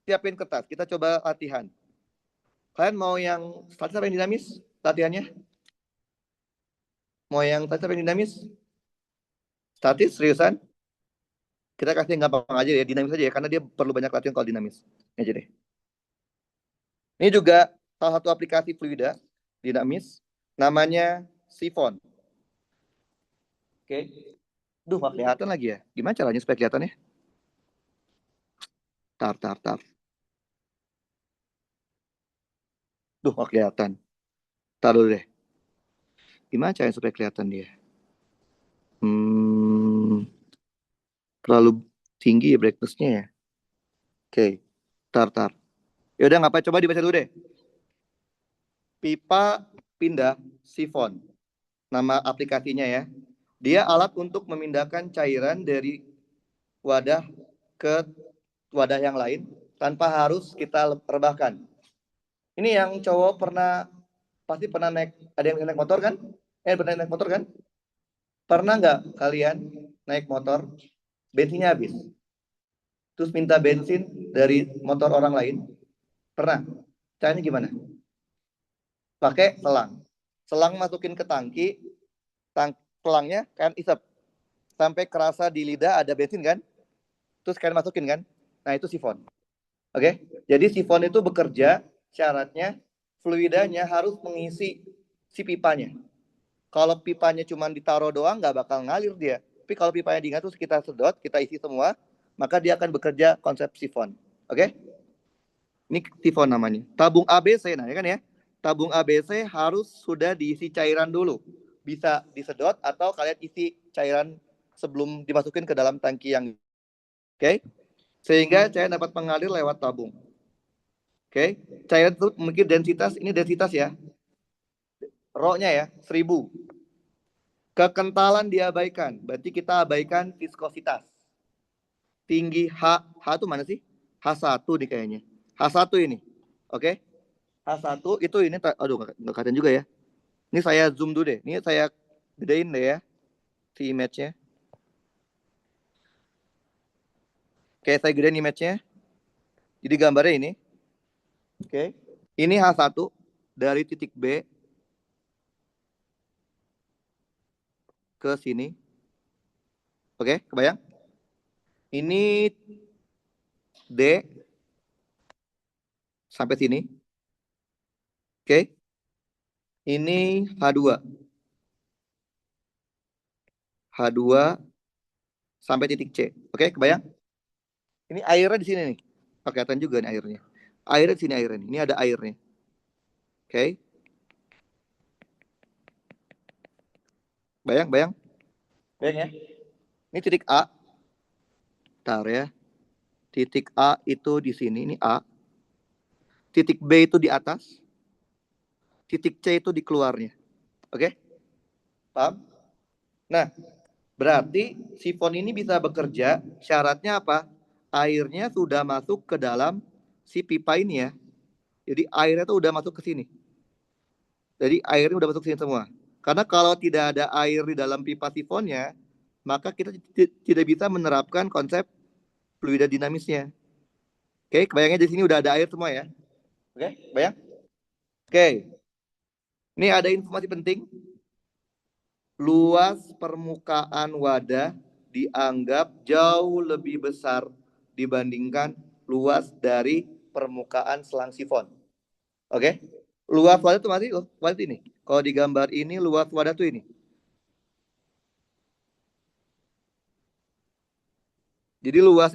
siapin kertas. Kita coba latihan. Kalian mau yang statis apa yang dinamis latihannya? Mau yang statis apa yang dinamis? Statis, seriusan? Kita kasih yang gampang aja ya, dinamis aja ya, karena dia perlu banyak latihan kalau dinamis. Ini aja deh. Ini juga salah satu aplikasi fluida dinamis, namanya Sifon. Oke. Duh, nggak kelihatan lagi ya. Gimana caranya supaya kelihatan ya? Tar. Duh, nggak kelihatan. Taruh deh. Gimana caranya supaya kelihatan dia? Terlalu tinggi ya brightness-nya ya. Oke. Tar. Yaudah, nggak apa, coba dibaca dulu deh. Pipa pindah sifon. Nama aplikasinya ya. Dia alat untuk memindahkan cairan dari wadah ke wadah yang lain tanpa harus kita rebahkan. Ini yang cowok pasti pernah naik, ada yang naik motor kan? Pernah naik motor kan? Pernah nggak kalian naik motor, bensinnya habis, terus minta bensin dari motor orang lain? Pernah? Caranya gimana? Pakai selang. Selang masukin ke tangki, selangnya kan isep sampai kerasa di lidah ada bensin kan? Terus kalian masukin kan? Nah itu sifon. Oke? Jadi sifon itu bekerja, syaratnya fluidanya harus mengisi si pipanya. Kalau pipanya cuma ditaruh doang, nggak bakal ngalir dia. Tapi kalau pipanya diingat terus kita sedot, kita isi semua, maka dia akan bekerja konsep sifon. Oke? Ini sifon namanya. Tabung ABC, nah ya kan ya. Tabung ABC harus sudah diisi cairan dulu. Bisa disedot atau kalian isi cairan sebelum dimasukin ke dalam tangki yang oke? Sehingga cairan dapat mengalir lewat tabung. Oke? Cairan itu mungkin densitas, ini densitas ya. Rho-nya ya, 1000. Kekentalan diabaikan, berarti kita abaikan viskositas. Tinggi H itu mana sih? H1 nih kayaknya. H1 ini. Oke? H1 itu ini, aduh nggak kelihatan juga ya. Ini saya zoom dulu deh. Ini saya gedein deh ya, si image-nya. Oke, saya gedein image-nya. Jadi gambarnya ini. Oke. Ini H1 dari titik B ke sini. Oke, kebayang? Ini D sampai sini. Oke. Ini H2. H2 sampai titik C. Oke, kebayang? Ini airnya di sini nih. Kelihatan juga nih airnya. Airnya di sini airnya. Ini ada airnya. Oke. Bayang? Bayang ya? Ini titik A. Bentar ya. Titik A itu di sini, ini A. Titik B itu di atas. Titik C itu di keluarnya. Oke? Paham? Nah, berarti sifon ini bisa bekerja, syaratnya apa? Airnya sudah masuk ke dalam si pipa ini ya. Jadi airnya tuh udah masuk ke sini. Jadi airnya udah masuk ke sini semua. Karena kalau tidak ada air di dalam pipa sifonnya, maka kita tidak bisa menerapkan konsep fluida dinamisnya. Oke, kebayangnya di sini udah ada air semua ya. Oke, bayang? Oke, ini ada informasi penting. Luas permukaan wadah dianggap jauh lebih besar dibandingkan luas dari permukaan selang sifon. Oke? Luas wadah itu masih luas ini. Kalau di gambar ini luas wadah tuh ini. Jadi luas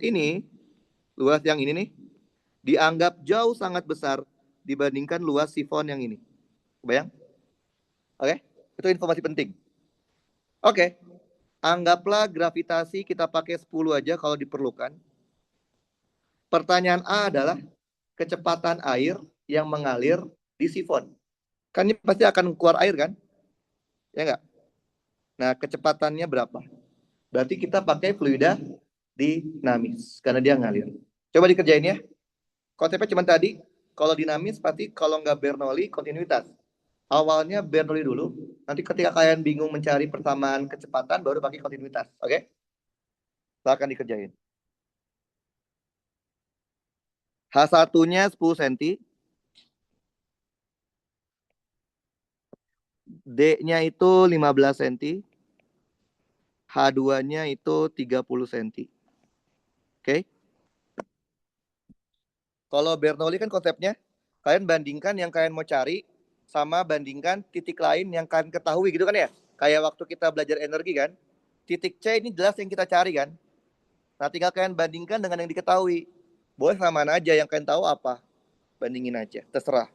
yang ini nih, dianggap jauh sangat besar dibandingkan luas sifon yang ini. Bayang? Oke? Itu informasi penting. Oke. Anggaplah gravitasi kita pakai 10 aja kalau diperlukan. Pertanyaan A adalah kecepatan air yang mengalir di sifon. Kan ini pasti akan keluar air kan? Ya enggak? Nah, kecepatannya berapa? Berarti kita pakai fluida dinamis karena dia ngalir. Coba dikerjain ya. Konsepnya cuma tadi, kalau dinamis pasti kalau nggak Bernoulli kontinuitas. Awalnya Bernoulli dulu, nanti ketika kalian bingung mencari persamaan kecepatan baru pakai kontinuitas. Oke? Silahkan dikerjain. H1-nya 10 cm, D-nya itu 15 cm, H2-nya itu 30 cm. Oke? Kalau Bernoulli kan konsepnya, kalian bandingkan yang kalian mau cari sama bandingkan titik lain yang kalian ketahui gitu kan ya. Kayak waktu kita belajar energi kan. Titik C ini jelas yang kita cari kan. Nah tinggal kalian bandingkan dengan yang diketahui. Boleh sama aja yang kalian tahu apa. Bandingin aja, terserah.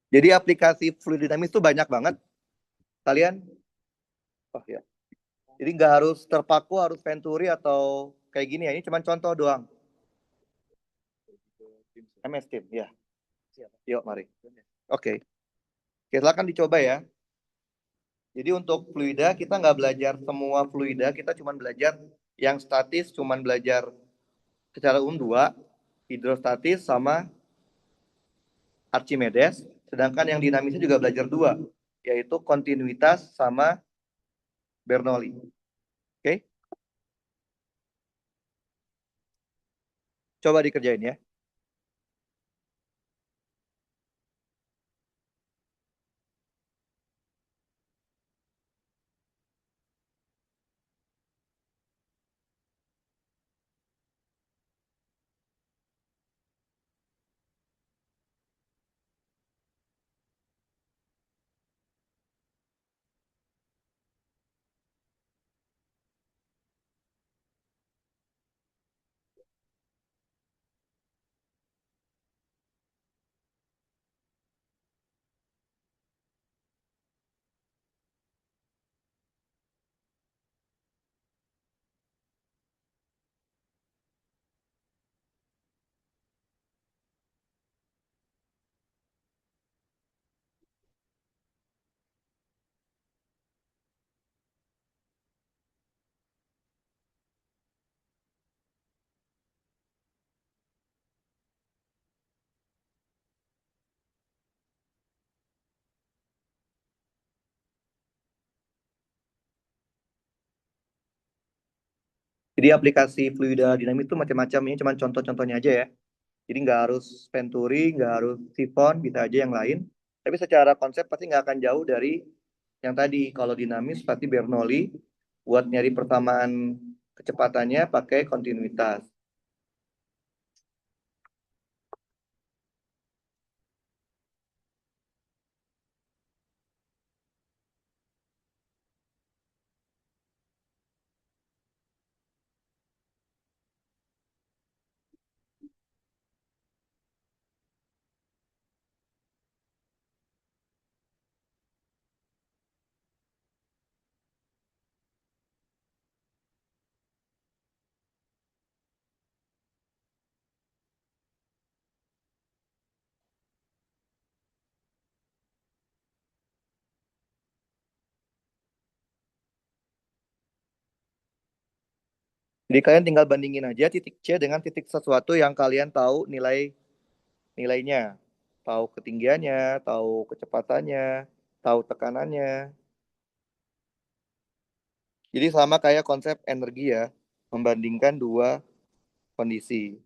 Jadi aplikasi fluid dynamics itu banyak banget. Kalian, oh ya. Jadi nggak harus terpaku harus Venturi atau kayak gini ya. Ini cuma contoh doang. MS Team, ya. Yuk, mari. Oke. Oke, silakan dicoba ya. Jadi untuk fluida kita nggak belajar semua fluida, kita cuma belajar yang statis, cuma belajar secara umum dua, hidrostatis sama Archimedes. Sedangkan yang dinamisnya juga belajar dua, yaitu kontinuitas sama Bernoulli. Oke, coba dikerjain ya. Jadi aplikasi fluida dinamis itu macam-macam, ini cuma contoh-contohnya aja ya. Jadi nggak harus Venturi, nggak harus Sifon, bisa aja yang lain. Tapi secara konsep pasti nggak akan jauh dari yang tadi. Kalau dinamis pasti Bernoulli, buat nyari persamaan kecepatannya pakai kontinuitas. Jadi kalian tinggal bandingin aja titik C dengan titik sesuatu yang kalian tahu nilainya. Tahu ketinggiannya, tahu kecepatannya, tahu tekanannya. Jadi sama kayak konsep energi ya, membandingkan dua kondisi.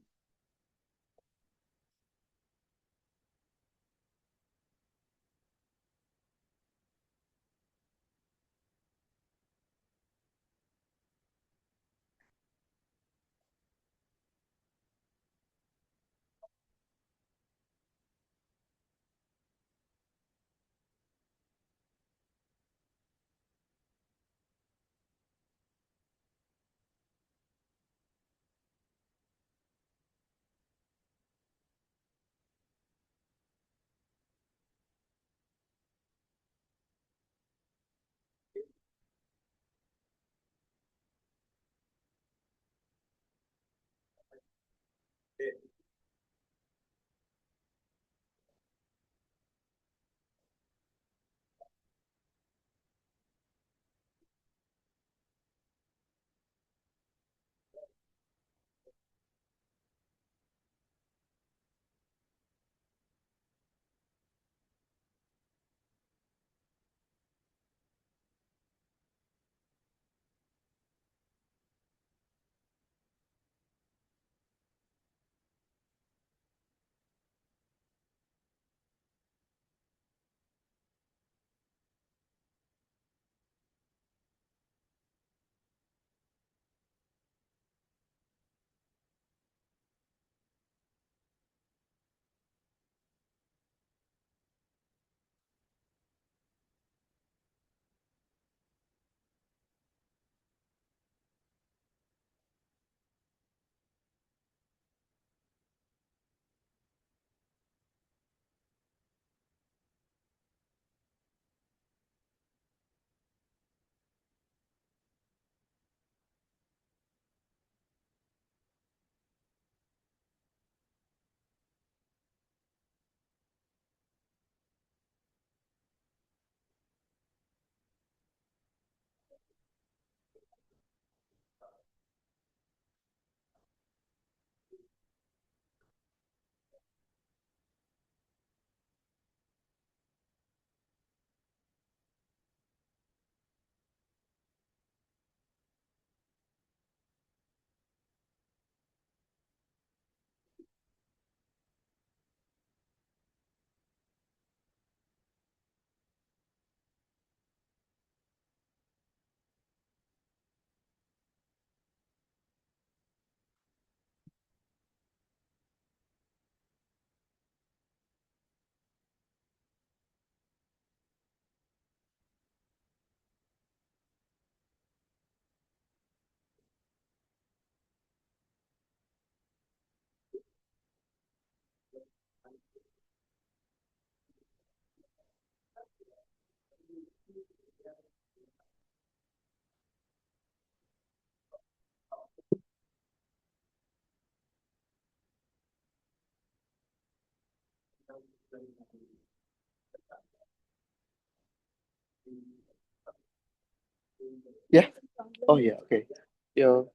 Ya, oh ya, oke. Yo.